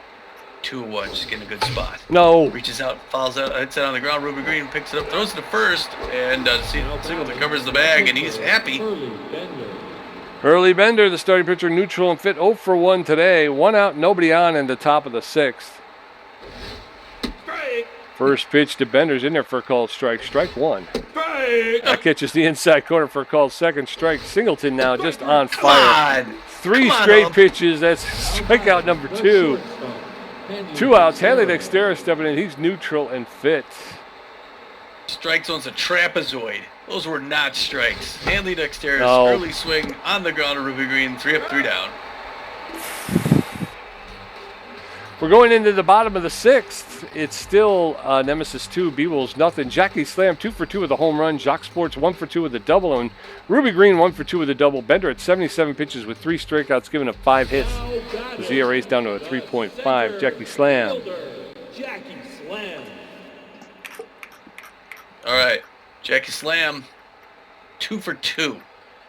2-1. She's getting a good spot. No. Reaches out, fouls out, hits it on the ground. Ruby Green picks it up, throws it to first, and Singleton covers the bag, and he's happy. Hurley Bender, the starting pitcher, neutral and fit, 0 for 1 today. 1 out, nobody on in the top of the 6th. First pitch to Bender's in there for a called strike. Strike 1. That catches the inside corner for a called second strike. Singleton now just on fire. 3 straight pitches. That's strikeout number 2. 2 outs. Hanley Dexter stepping in. He's neutral and fit. Strike zone's a trapezoid. Those were not strikes. Hanley Dexter's No. early swing on the ground to Ruby Green. 3 up, 3 down. We're going into the bottom of the 6th. It's still Nemesis 2, Beewolves nothing. Jackie Slam 2 for 2 with a home run. Jock Sports 1 for 2 with a double. And Ruby Green 1 for 2 with a double. Bender at 77 pitches with 3 strikeouts, giving up 5 hits. The ZRA's down to a 3.5. Jackie Slam. All right, Jackie Slam, 2 for 2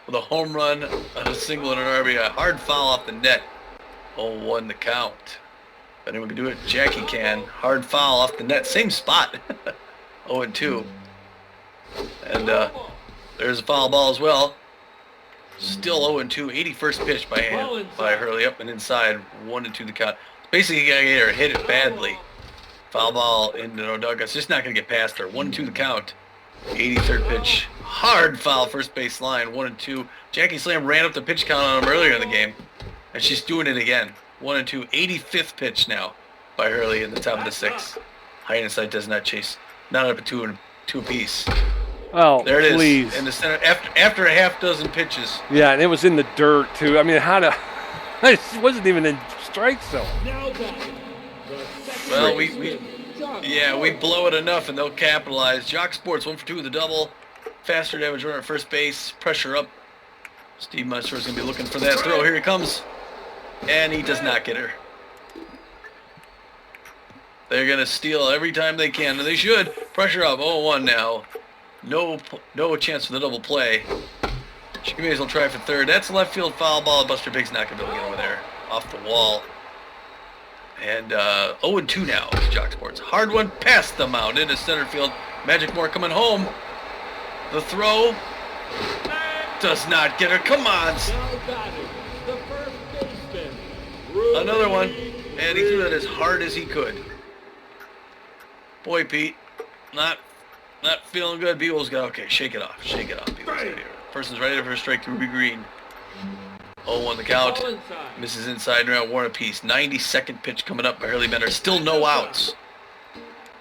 with a home run, a single, and an RBI. Hard foul off the net. 0-1 the count. If anyone can do it, Jackie can. Hard foul off the net, same spot. 0-2. And there's a foul ball as well. Still 0-2. 81st pitch by Hurley, up and inside. 1-2 the count. Basically, you gotta get her, hit it badly. Foul ball into no dugout. It's just not gonna get past her. 1-2 the count. 83rd pitch. Hard foul, first base line. 1-2. Jackie Slam ran up the pitch count on him earlier in the game, and she's doing it again. 1-2. 85th pitch now by Hurley in the top of the 6th. High and inside does not chase. Not up at 2 apiece. Oh, there it please. is in the center after a half dozen pitches. Yeah, and it was in the dirt too. I mean, it wasn't even in strike zone. Well, we blow it enough and they'll capitalize. Jock Sports 1 for 2 with a double. Faster damage runner at first base. Pressure up. Steve Munster is going to be looking for that throw. Here he comes. And he does not get her. They're going to steal every time they can, and they should. Pressure up. 0-1 now. No chance for the double play. She may as well try for third. That's a left field foul ball. Buster Big's not going to be able to get over there. Off the wall. And 0-2 now is Jock Sports. Hard one past the mound into center field. Magic Moore coming home. The throw does not get her. Come on. Another one. And he threw that as hard as he could. Boy, Pete, not feeling good. Beewolves got, okay, shake it off. Shake it off, Beewolves. Person's ready for a strike to Ruby Green. 0-1 the count. Misses inside around 1 apiece. 92nd pitch coming up by Hurley Bender. Still no outs.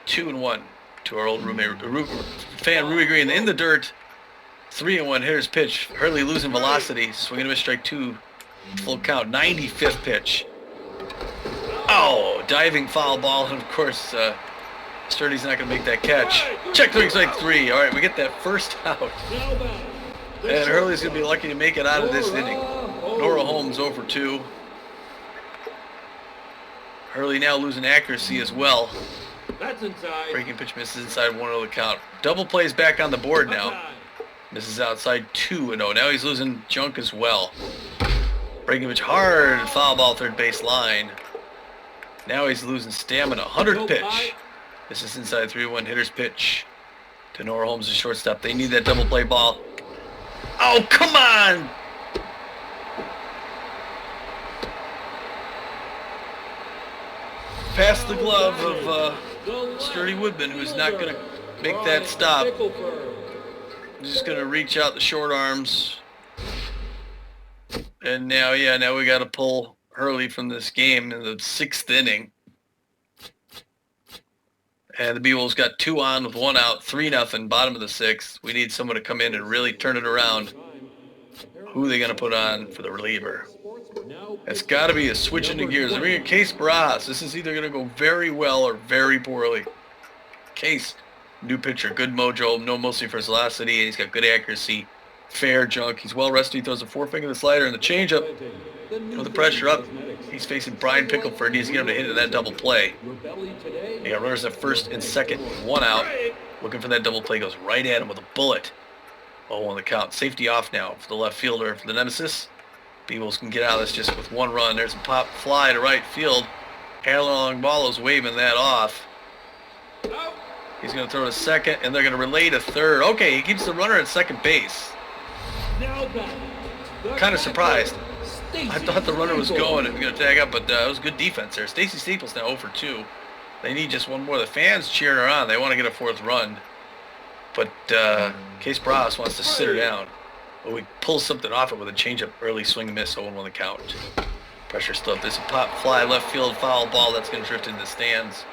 2-1 to our old fan Ruby Green in the dirt. 3-1 hitter's pitch. Hurley losing velocity. Swinging to a strike 2. Full count. 95th pitch. Oh, diving foul ball. And of course, Sturdy's not going to make that catch. Check 3, strike 3. All right, we get that first out. And Hurley's going to be lucky to make it out of this inning. Nora Holmes 0 for 2. Hurley now losing accuracy as well. That's inside. Breaking pitch misses inside 1-0 the count. Double plays back on the board now. Misses outside 2-0. Now he's losing junk as well. Breaking pitch hard. Foul ball third base line. Now he's losing stamina. 100th pitch. This is inside 3-1 hitter's pitch to Nora Holmes, the shortstop. They need that double play ball. Oh, come on! Past the glove of Sturdy Woodman, who's not going to make that stop. He's just going to reach out the short arms. And now we got to pull Hurley from this game in the 6th inning. And the Beewolves got 2 on with 1 out, 3-0, bottom of the 6th. We need someone to come in and really turn it around. Who are they going to put on for the reliever? It's got to be a switch into gears. I mean, Case Barajas. This is either going to go very well or very poorly. Case, new pitcher, good mojo, no mostly for his velocity. He's got good accuracy, fair junk. He's well rested. He throws a 4-finger the slider and the changeup. With the pressure up, he's facing Brian Pickleford. He needs to get him to hit that double play. They got runners at first and second, 1 out. Looking for that double play, goes right at him with a bullet. 0 on the count. Safety off now for the left fielder for the Nemesis. Beewolves can get out of this just with 1 run. There's a pop fly to right field. Alan Longballo's waving that off. He's going to throw to second, and they're going to relay to third. Okay, he keeps the runner at second base. Kind of surprised. I thought the runner was going and going to tag up, but it was good defense there. Stacy Staples now 0 for 2. They need just 1 more. The fans cheering her on. They want to get a 4th run. But Case Barajas wants to sit her down. But we pull something off it with a changeup, early swing and miss, 0-1 the count. Pressure still up. There's a pop fly, left field, foul ball. That's going to drift into the stands.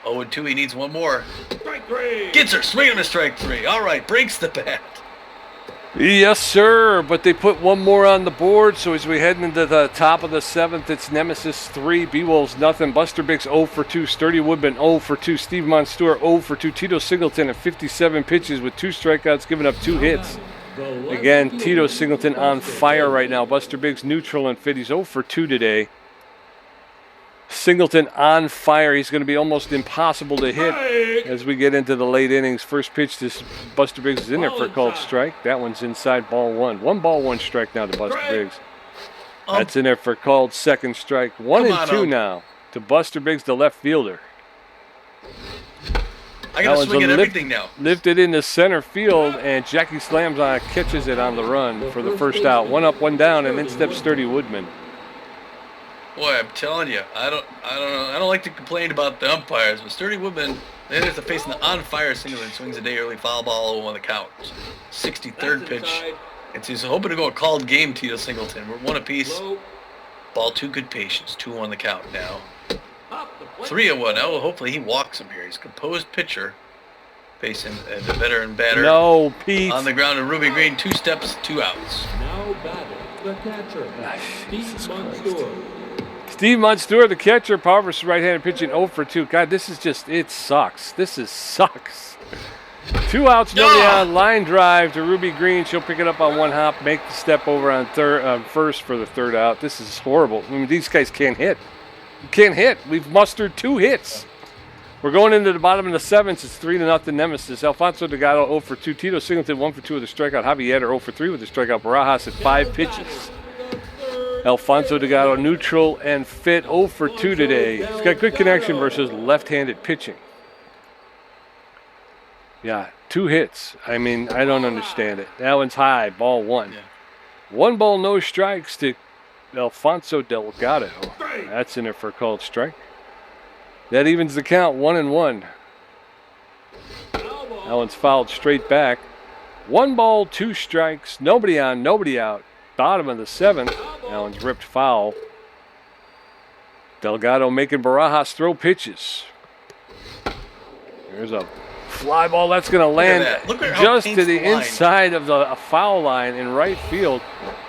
0-2, he needs 1 more. Strike 3. Gets her, swing him to strike 3. All right, breaks the bat. Yes, sir, but they put 1 more on the board, so as we head into the top of the 7th, it's Nemesis 3, Beewolves nothing. Buster Biggs 0 for 2, Sturdy Woodman 0 for 2, Steve Monstour 0 for 2, Tito Singleton at 57 pitches with 2 strikeouts, giving up 2 hits. Again, Tito Singleton on fire right now. Buster Biggs neutral and fit. He's 0 for 2 today. Singleton on fire. He's going to be almost impossible to hit as we get into the late innings. First pitch to Buster Biggs is in there for a called strike. That one's inside, ball 1. 1 ball, 1 strike now to Buster Biggs. That's in there for a called second strike. 1 and 2 now to Buster Biggs, the left fielder. I got to swing at everything now. Lifted into center field, and Jackie slams on, catches it on the run for the first out. 1 up, 1 down, and in steps Sturdy Woodman. Boy, I'm telling you, I don't like to complain about the umpires, but Sturdy Woodman, they have to face an on-fire Singleton, swings a day early, foul ball 0 on the count. 63rd pitch. And he's hoping to go a called game, Tito Singleton. We're 1 apiece. Ball 2, good patience. 2 on the count now. 3-1. Oh, hopefully he walks him here. He's a composed pitcher, facing the better and better. No, Pete. On the ground of Ruby Green, 2 steps, 2 outs. Now batting the catcher, Steve Monstour. Steve Monstour, the catcher, power versus right-handed pitching 0 for 2. God, this is just, it sucks. Sucks. 2 outs, nobody on. Line drive to Ruby Green. She'll pick it up on 1 hop, make the step over on first for the 3rd out. This is horrible. I mean, these guys can't hit. Can't hit. We've mustered 2 hits. We're going into the bottom of the 7th. It's 3-0 Nemesis. Alfonso Delgado 0 for 2. Tito Singleton 1 for 2 with a strikeout. Javier 0 for 3 with a strikeout. Barajas at 5 pitches. Alfonso Delgado neutral and fit 0 for 2 today. He's got good connection versus left-handed pitching. Yeah, 2 hits. I mean, I don't understand it. That one's high, ball 1. 1 ball, no strikes to Alfonso Delgado. That's in there for a called strike. That evens the count, 1-1. That one's fouled straight back. 1 ball, 2 strikes. Nobody on, nobody out. Bottom of the 7th. That one's ripped foul. Delgado making Barajas throw pitches. There's a fly ball that's going to land just to the inside of the foul line in right field.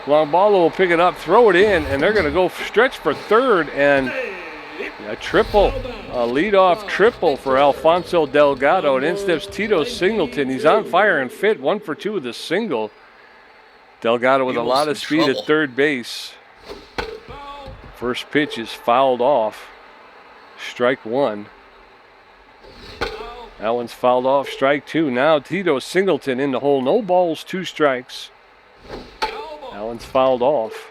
Longballo will pick it up, throw it in, and they're going to go stretch for 3rd, and a triple, a leadoff triple for Alfonso Delgado. And in steps Tito Singleton. He's on fire and fit, 1 for 2 with a single. Delgado with a lot of speed at 3rd base. First pitch is fouled off. Strike 1. That one's fouled off. Strike 2. Now Tito Singleton in the hole. No balls, 2 strikes. That one's fouled off.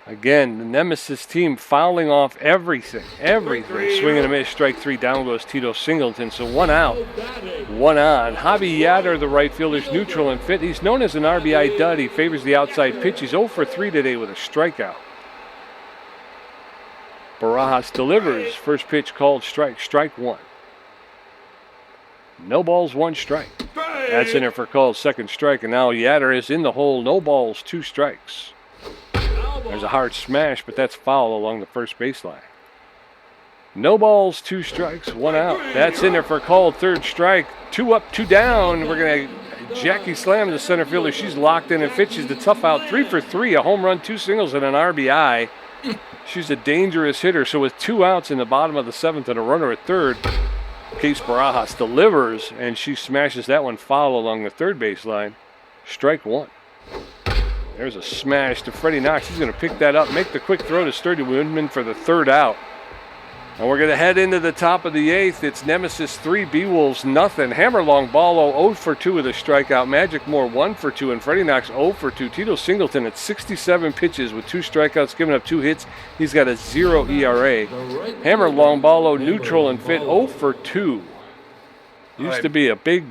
Again, the Nemesis team fouling off everything. Swing and a miss. Strike 3. Down goes Tito Singleton. So 1 out, 1 on. Javi Yatter, the right fielder's neutral and fit. He's known as an RBI dud. He favors the outside pitch. He's 0 for 3 today with a strikeout. Barajas delivers. First pitch called strike. Strike 1. No balls, 1 strike. That's in there for called second strike. And now Yatter is in the hole. No balls, 2 strikes. There's a hard smash, but that's foul along the first baseline. No balls, 2 strikes, 1 out. That's in there for a called third strike. 2 up, 2 down. We're going to Jackie Slam, the center fielder. She's locked in and fit. She's the tough out. 3 for 3, a home run, 2 singles, and an RBI. She's a dangerous hitter. So with 2 outs in the bottom of the 7th and a runner at third, Case Barajas delivers, and she smashes that one foul along the third baseline. Strike 1. There's a smash to Freddie Knox. He's going to pick that up, make the quick throw to Sturdy Woodman for the 3rd out. And we're going to head into the top of the 8th. It's Nemesis 3, Beewolves nothing. Hammer Longballo 0 for 2 with a strikeout. Magic Moore 1 for 2, and Freddie Knox 0 for 2. Tito Singleton at 67 pitches with 2 strikeouts, giving up 2 hits. He's got a 0 ERA. Hammer Longballo neutral and fit 0 for 2. Used to be a big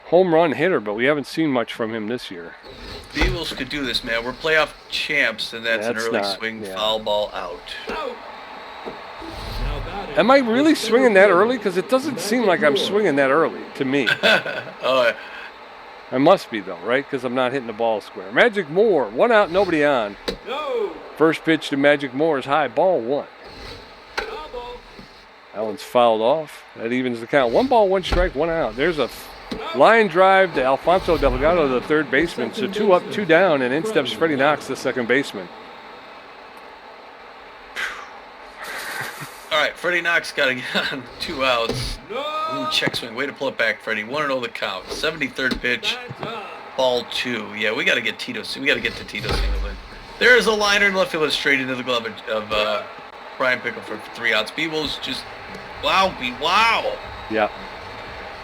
home run hitter, but we haven't seen much from him this year. Beewolves could do this, man. We're playoff champs, and that's an early swing foul ball out. Am I really swinging that early? Because it doesn't seem like I'm swinging that early to me. I must be, though, right? Because I'm not hitting the ball square. Magic Moore, 1 out, nobody on. First pitch to Magic Moore is high, ball 1. That one's fouled off. That evens the count. 1 ball, 1 strike, 1 out. There's a line drive to Alfonso Delgado, the third baseman. So 2 up, 2 down, and in steps Freddie Knox, the second baseman. All right, Freddie Knox got to get on 2 outs. Ooh, check swing. Way to pull it back, Freddie. 1-0 the count. 73rd pitch, ball 2. Yeah, we got to get Tito. We got to get to Tito Singleton. There is a liner in left field straight into the glove of Brian Pickle for 3 outs. Beewolves just wow. Yeah.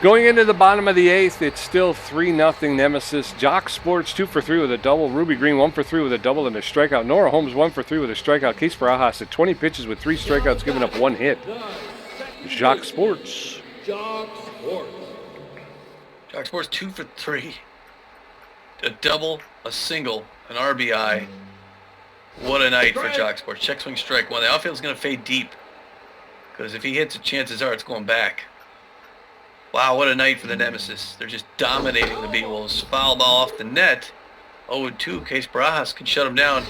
Going into the bottom of the 8th, it's still 3-0 Nemesis. Jock Sports 2 for 3 with a double. Ruby Green 1 for 3 with a double and a strikeout. Nora Holmes 1 for 3 with a strikeout. Case Barajas at 20 pitches with 3 strikeouts, giving up 1 hit. Jock Sports. Jock Sports 2 for 3. A double, a single, an RBI. What a night for Jock Sports. Check swing strike 1. The outfield's going to fade deep, because if he hits it, chances are it's going back. Wow, what a night for the Nemesis. They're just dominating the Beewolves. Foul ball off the net. 0-2. Case Barajas can shut him down.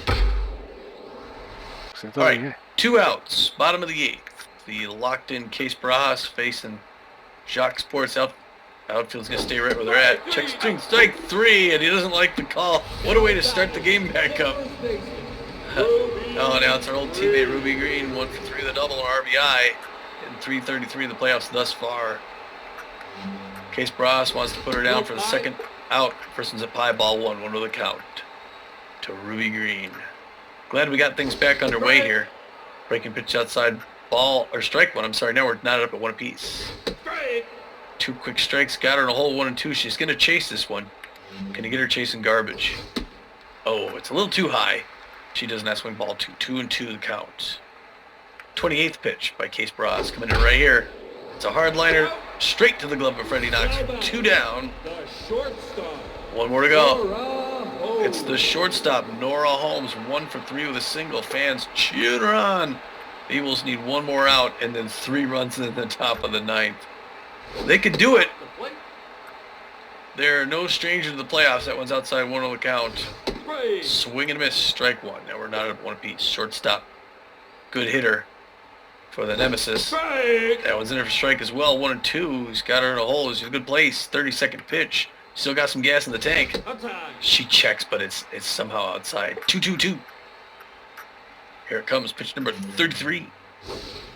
All right, 2 outs. Bottom of the 8th. The locked-in Case Barajas facing Jock Sports. Outfield's going to stay right where they're at. Check swing strike 3, and he doesn't like the call. What a way to start the game back up. Oh, now it's our old teammate Ruby Green. 1 for 3 with a double, an RBI. And 333 in the playoffs thus far. Case Barajas wants to put her down for the 2nd out. Person's at pie, ball 1 with a count to Ruby Green. Glad we got things back underway here. Breaking pitch outside, ball or strike 1. I'm sorry, now we're knotted up at 1 apiece. 2 quick strikes, got her in a hole 1-2. She's going to chase this one. Can you get her chasing garbage? Oh, it's a little too high. She does not swing ball 2. 2-2 the count. 28th pitch by Case Barajas coming in right here. It's a hard liner straight to the glove of Freddie Knox. 2 down. 1 more to go. It's the shortstop, Nora Holmes. 1 for 3 with a single. Fans cheering her on. The Eagles need 1 more out and then 3 runs in the top of the 9th. They could do it. They're no stranger to the playoffs. That one's outside 1 on the count. Swing and miss, strike 1. Now we're not at 1 apiece. Shortstop, good hitter for the Nemesis. That one's in there for strike as well. 1-2. He's got her in a hole. He's in a good place. 32nd pitch. Still got some gas in the tank. She checks, but it's somehow outside. 2-2-2. Here it comes. Pitch number 33.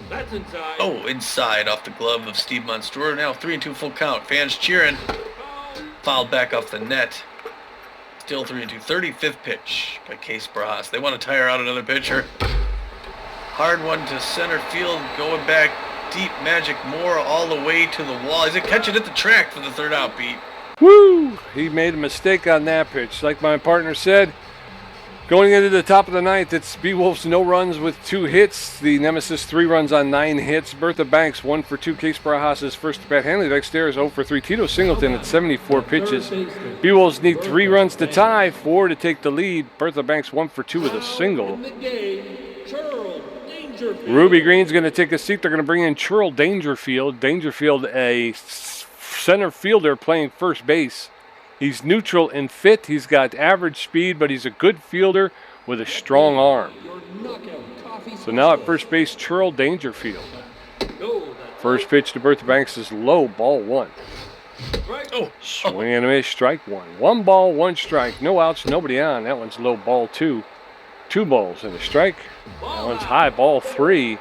That's inside. Oh, inside off the glove of Steve Monstour. Now 3-2 full count. Fans cheering. Fouled back off the net. Still 3-2. 35th pitch by Case Barajas. They want to tire out another pitcher. Hard one to center field, going back deep. Magic Moore all the way to the wall. He's going to catch it at the track for the 3rd out, Pete. Woo! He made a mistake on that pitch. Like my partner said, going into the top of the 9th, it's Beewolves no runs with 2 hits. The Nemesis 3 runs on 9 hits. Bertha Banks 1 for 2. Case Barajas' first at bat. Hanley Dexter is 0 for 3. Tito Singleton at 74 pitches. Beewolves need 3 runs to tie, 4 to take the lead. Bertha Banks 1 for 2 with a single. Ruby Green's going to take a seat. They're going to bring in Churl Dangerfield. Dangerfield, a center fielder playing first base. He's neutral and fit. He's got average speed, but he's a good fielder with a strong arm. So now at first base, Churl Dangerfield. First pitch to Bertha Banks is low, ball 1. Oh, Swing and a miss, strike 1. 1 ball, 1 strike. No outs, nobody on. That one's low, ball 2. 2 balls and a strike. That one's high, ball 3.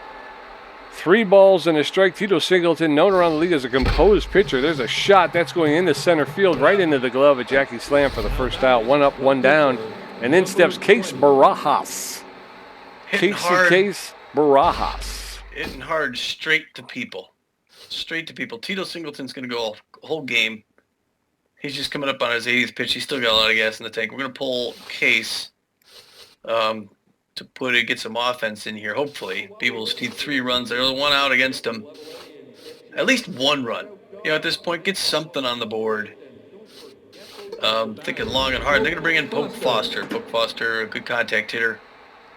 3 balls and a strike. Tito Singleton, known around the league as a composed pitcher. There's a shot that's going into center field, right into the glove of Jackie Slam for the first out. 1 up, 1 down. And in steps Case Barajas. Case Barajas. Hitting hard straight to people. Straight to people. Tito Singleton's going to go a whole game. He's just coming up on his 80th pitch. He's still got a lot of gas in the tank. We're going to pull Case to get some offense in here, hopefully. Beewolves need 3 runs. There's 1 out against them. At least 1 run. At this point, get something on the board. Thinking long and hard. They're going to bring in Poke Foster. Poke Foster, a good contact hitter.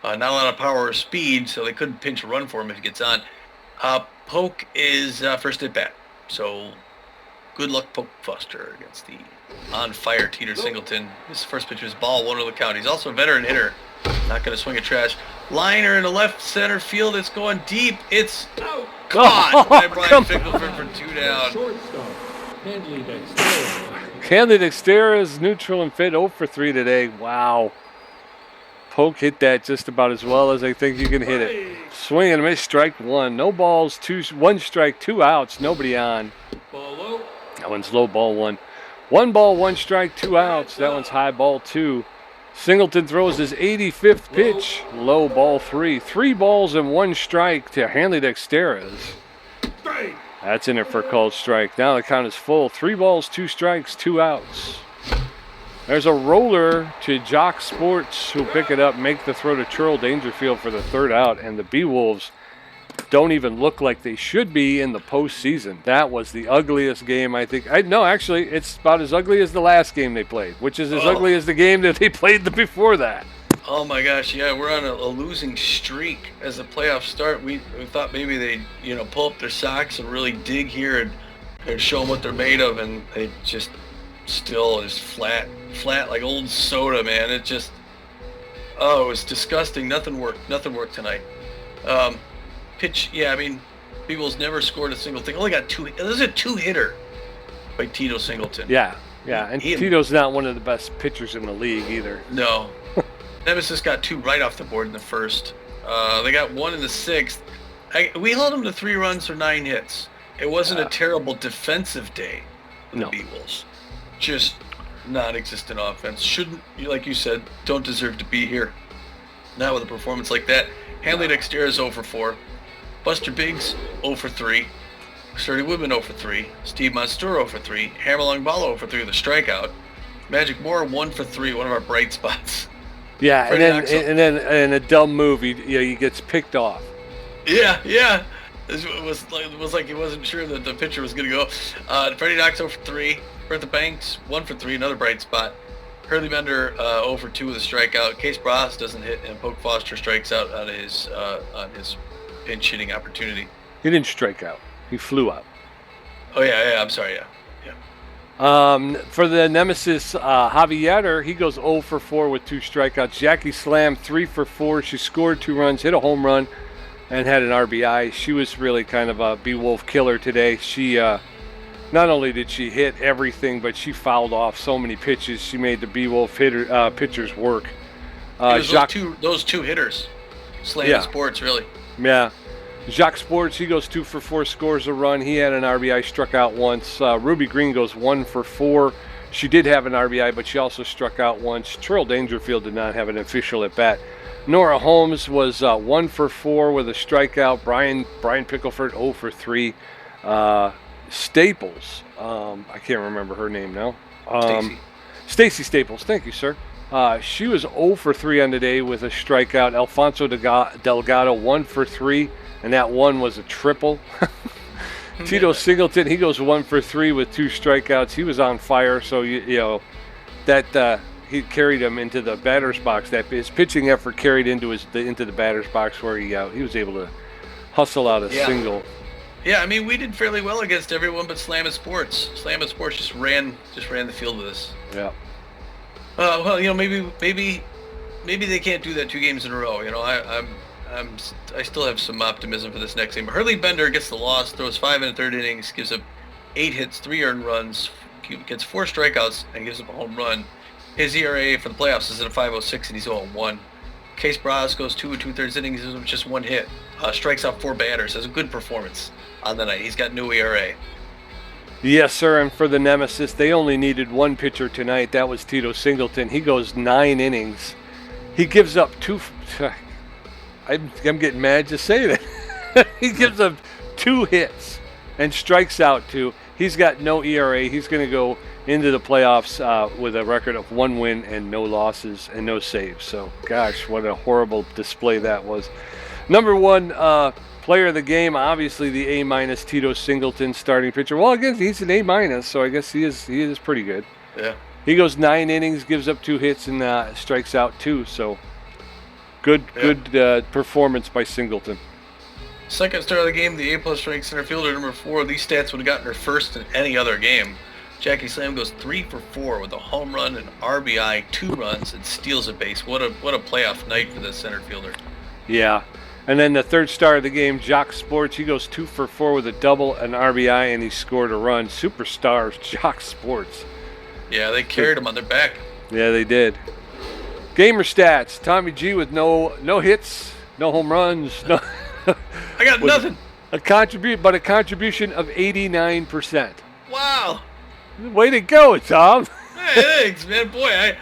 Not a lot of power or speed, so they couldn't pinch a run for him if he gets on. Poke is first at bat. So good luck, Poke Foster, against the on-fire Tito Singleton. His first pitch was ball 1 of the count. He's also a veteran hitter. Not going to swing a trash. Liner in the left center field. It's going deep. It's caught by Brian Fickleford for 2 down. Hanley Dexter is neutral and fit 0 for 3 today. Wow. Poke hit that just about as well as I think you can hit it. Swing and a miss, strike 1. No balls, 1 strike, 2 outs, nobody on. That one's low, ball 1. 1 ball, 1 strike, 2 outs. That one's high, ball 2. Singleton throws his 85th pitch, low, ball 3. 3 balls and 1 strike to Hanley Dexteras. That's in it for a called strike. Now the count is full. 3 balls, 2 strikes, 2 outs. There's a roller to Jock Sports, who pick it up, make the throw to Churl Dangerfield for the 3rd out, and the Beewolves don't even look like they should be in the postseason. That was the ugliest game, I think. No, actually, it's about as ugly as the last game they played, which is as ugly as the game that they played before that. Oh my gosh, yeah, we're on a losing streak as the playoffs start. We thought maybe they'd pull up their socks and really dig here and show them what they're made of, and they just still is flat like old soda, man. It just, it was disgusting. Nothing worked tonight. Pitch, yeah, I mean, Beewolves never scored a single thing. Only got 2. This is a 2-hitter by Tito Singleton. Yeah, and Tito's not one of the best pitchers in the league either. No. Nemesis got 2 right off the board in the first. They got 1 in the 6th. We held them to 3 runs for 9 hits. It wasn't a terrible defensive day for the Beewolves. Just non-existent offense. Shouldn't, like you said, don't deserve to be here. Not with a performance like that. Hanley Dexter is 0 for 4. Buster Biggs 0 for 3. Sturdy Woodman 0 for 3. Steve Monsturo 0 for 3. Hammerlong Bala 0 for 3 with a strikeout. Magic Moore 1 for 3, one of our bright spots. Yeah, and then in a dumb move, he gets picked off. Yeah. It was like he wasn't sure that the pitcher was going to go. Freddie Knox 0 for 3. Bertha Banks 1 for 3, another bright spot. Hurley Bender 0 for 2 with a strikeout. Case Bras doesn't hit, and Poke Foster strikes out on his pinch hitting opportunity. He didn't strike out. He flew out. Oh yeah. I'm sorry. Yeah. For the Nemesis, Javier, he goes 0 for 4 with 2 strikeouts. Jackie Slam 3 for 4. She scored 2 runs, hit a home run, and had an RBI. She was really kind of a Beewolf killer today. She not only did she hit everything, but she fouled off so many pitches. She made the Beewolf pitchers work. Those two hitters, Slam Sports, really. Yeah. Jacques Sports, he goes 2 for 4, scores a run. He had an RBI, struck out once. Ruby Green goes 1 for 4. She did have an RBI, but she also struck out once. Churl Dangerfield did not have an official at bat. Nora Holmes was 1 for 4 with a strikeout. Brian Pickleford 0 for 3. Staples, I can't remember her name now. Stacy Staples, thank you, sir. She was 0 for 3 on the day with a strikeout. Alfonso Delgado 1 for 3. And that one was a triple. Tito Singleton, he goes 1 for 3 with 2 strikeouts. He was on fire, so that he carried him into the batter's box. That his pitching effort carried into the batter's box, where he was able to hustle out a single. Yeah, I mean, we did fairly well against everyone but Slam Sports. Slam Sports just ran the field with us. Yeah. Well, maybe they can't do that 2 games in a row. I still have some optimism for this next game. Hurley Bender gets the loss, throws 5 in the third innings, gives up 8 hits, 3 earned runs, gets 4 strikeouts, and gives up a home run. His ERA for the playoffs is at a 5.06, and he's 0-1. Case Braz goes 2 2/3 innings, gives up just 1 hit, strikes out 4 batters. Has a good performance on the night. He's got no ERA. Yes, sir. And for the Nemesis, they only needed 1 pitcher tonight. That was Tito Singleton. He goes 9 innings. He gives up 2. I'm getting mad just saying it. He gives up 2 hits and strikes out 2. He's got no ERA. He's going to go into the playoffs with a record of 1 win and no losses and no saves. So, gosh, what a horrible display that was. Number 1 player of the game, obviously the A- Tito Singleton, starting pitcher. Well, I guess he's an A-, so I guess he is pretty good. Yeah. He goes 9 innings, gives up 2 hits, and strikes out 2. So, good performance by Singleton. Second star of the game, the A+ ranked center fielder, number 4. These stats would have gotten her first in any other game. Jackie Slam goes 3 for 4 with a home run, an RBI, 2 runs, and steals a base. What a playoff night for the center fielder. Yeah. And then the third star of the game, Jock Sports, he goes 2 for 4 with a double, an RBI, and he scored a run. Superstars, Jock Sports. Yeah, they carried him on their back. Yeah, they did. Gamer stats, Tommy G with no hits, no home runs, no. I got nothing. A contribution of 89%. Wow. Way to go, Tom. Hey, thanks, man. Boy,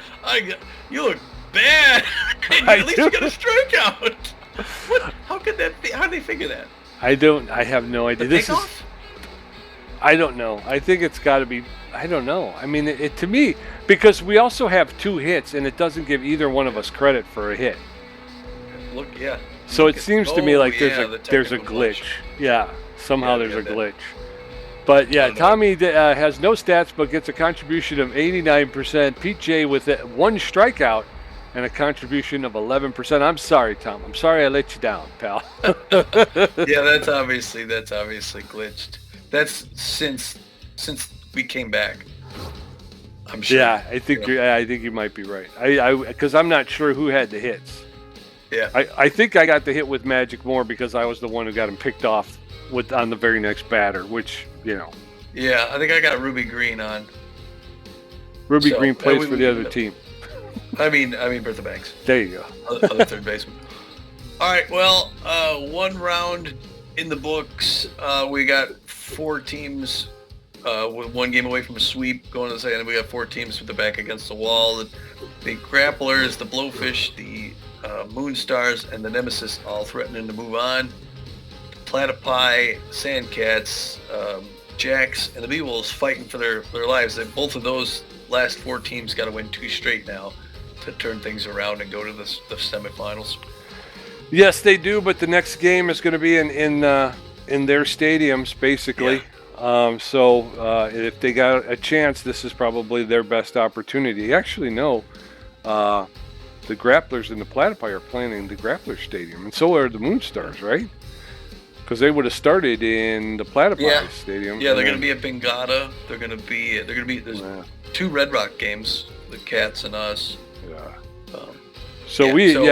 you look bad. At least you got a strikeout. What? How could that be? How did they figure that? I have no idea. The takeoff? I don't know. I think it's got to be. I don't know. I mean, it to me, because we also have 2 hits, and it doesn't give either one of us credit for a hit. Look, yeah. So it seems to me like there's a glitch. glitch. Yeah, somehow there's a glitch. But yeah, Tommy has no stats but gets a contribution of 89%. Pete J with 1 strikeout and a contribution of 11%. I'm sorry, Tom. I'm sorry I let you down, pal. Yeah, that's obviously glitched. That's since we came back. I'm sure. Yeah, I think you might be right. Because I'm not sure who had the hits. Yeah. I think I got the hit with Magic Moore because I was the one who got him picked off on the very next batter, which, you know. Yeah, I think I got Ruby Green on. Ruby Green plays for the other team. I mean Bertha Banks. There you go. Other third baseman. All right, well, 1 round in the books. We got 4 teams with 1 game away from a sweep going to the second. We got 4 teams with the back against the wall. The Grapplers, the Blowfish, the Moonstars, and the Nemesis all threatening to move on. The Platypi, Sandcats, Jacks, and the Beewolves fighting for their lives. Both of those last 4 teams got to win 2 straight now to turn things around and go to the semifinals. Yes, they do, but the next game is going to be in their stadiums, basically. Yeah. So if they got a chance, this is probably their best opportunity. Actually, no. The Grapplers and the Platypi are playing in the Grappler Stadium, and so are the Moonstars, right? Because they would have started in the Platypi Stadium. Yeah, they're going to be at Bengata. They're going to be. There's 2 Red Rock games, the Cats and us. Yeah.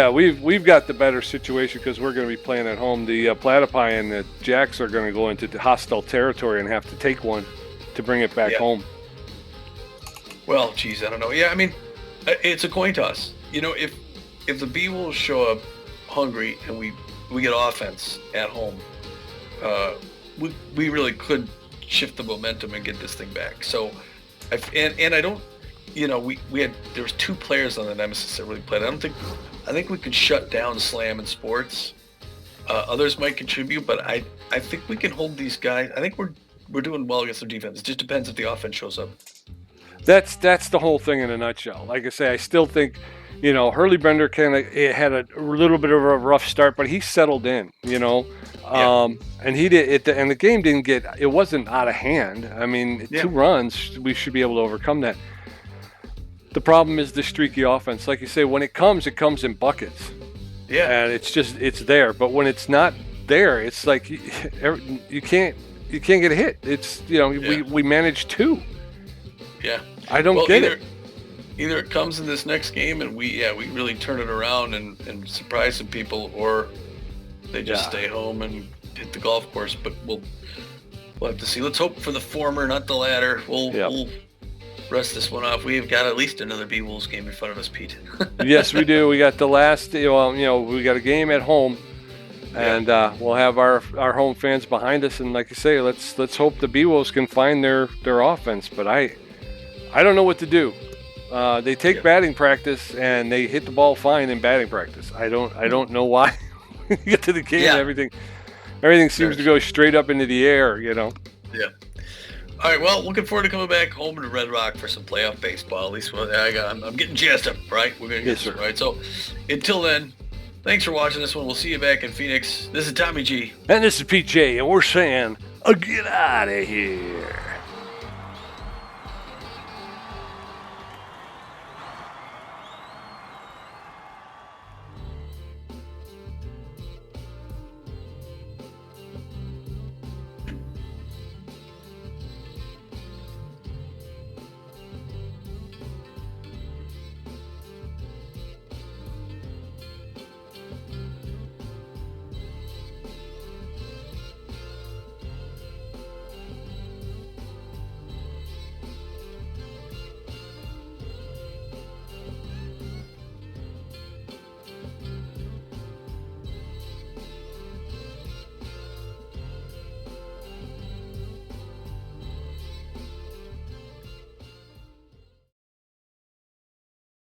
We've got the better situation because we're going to be playing at home. The Platypi and the Jacks are going to go into hostile territory and have to take one to bring it back home. Well, geez, I don't know. Yeah, I mean, it's a coin toss. You know, if the Beewolves show up hungry and we get offense at home, we really could shift the momentum and get this thing back. So, I don't, you know, there was 2 players on the Nemesis that really played. I think we could shut down Slam and Sports. Others might contribute, but I think we can hold these guys. I think we're doing well against their defense. It just depends if the offense shows up. That's the whole thing in a nutshell. Like I say, I still think, you know, Hurley Bender kind of had a little bit of a rough start, but he settled in, you know. And he did, and the game it wasn't out of hand. I mean, 2 runs, we should be able to overcome that. The problem is the streaky offense. Like you say, when it comes in buckets. Yeah. And it's there. But when it's not there, it's like you can't get a hit. It's, you know, we managed 2. Yeah. I don't get it. Either it comes in this next game and we really turn it around and surprise some people, or they just stay home and hit the golf course. But we'll have to see. Let's hope for the former, not the latter. We'll rest this one off. We've got at least another Beewolves game in front of us, Pete. Yes, we do. We got the last. We got a game at home, and we'll have our home fans behind us. And like you say, let's hope the Beewolves can find their offense. But I don't know what to do. They take batting practice and they hit the ball fine in batting practice. I don't know why. When you get to the game, everything seems to go straight up into the air. Yeah. All right. Well, looking forward to coming back home to Red Rock for some playoff baseball. At least I'm getting jazzed up. Right. We're gonna get this right. So until then, thanks for watching this one. We'll see you back in Phoenix. This is Tommy G. And this is PJ, and we're saying, get out of here.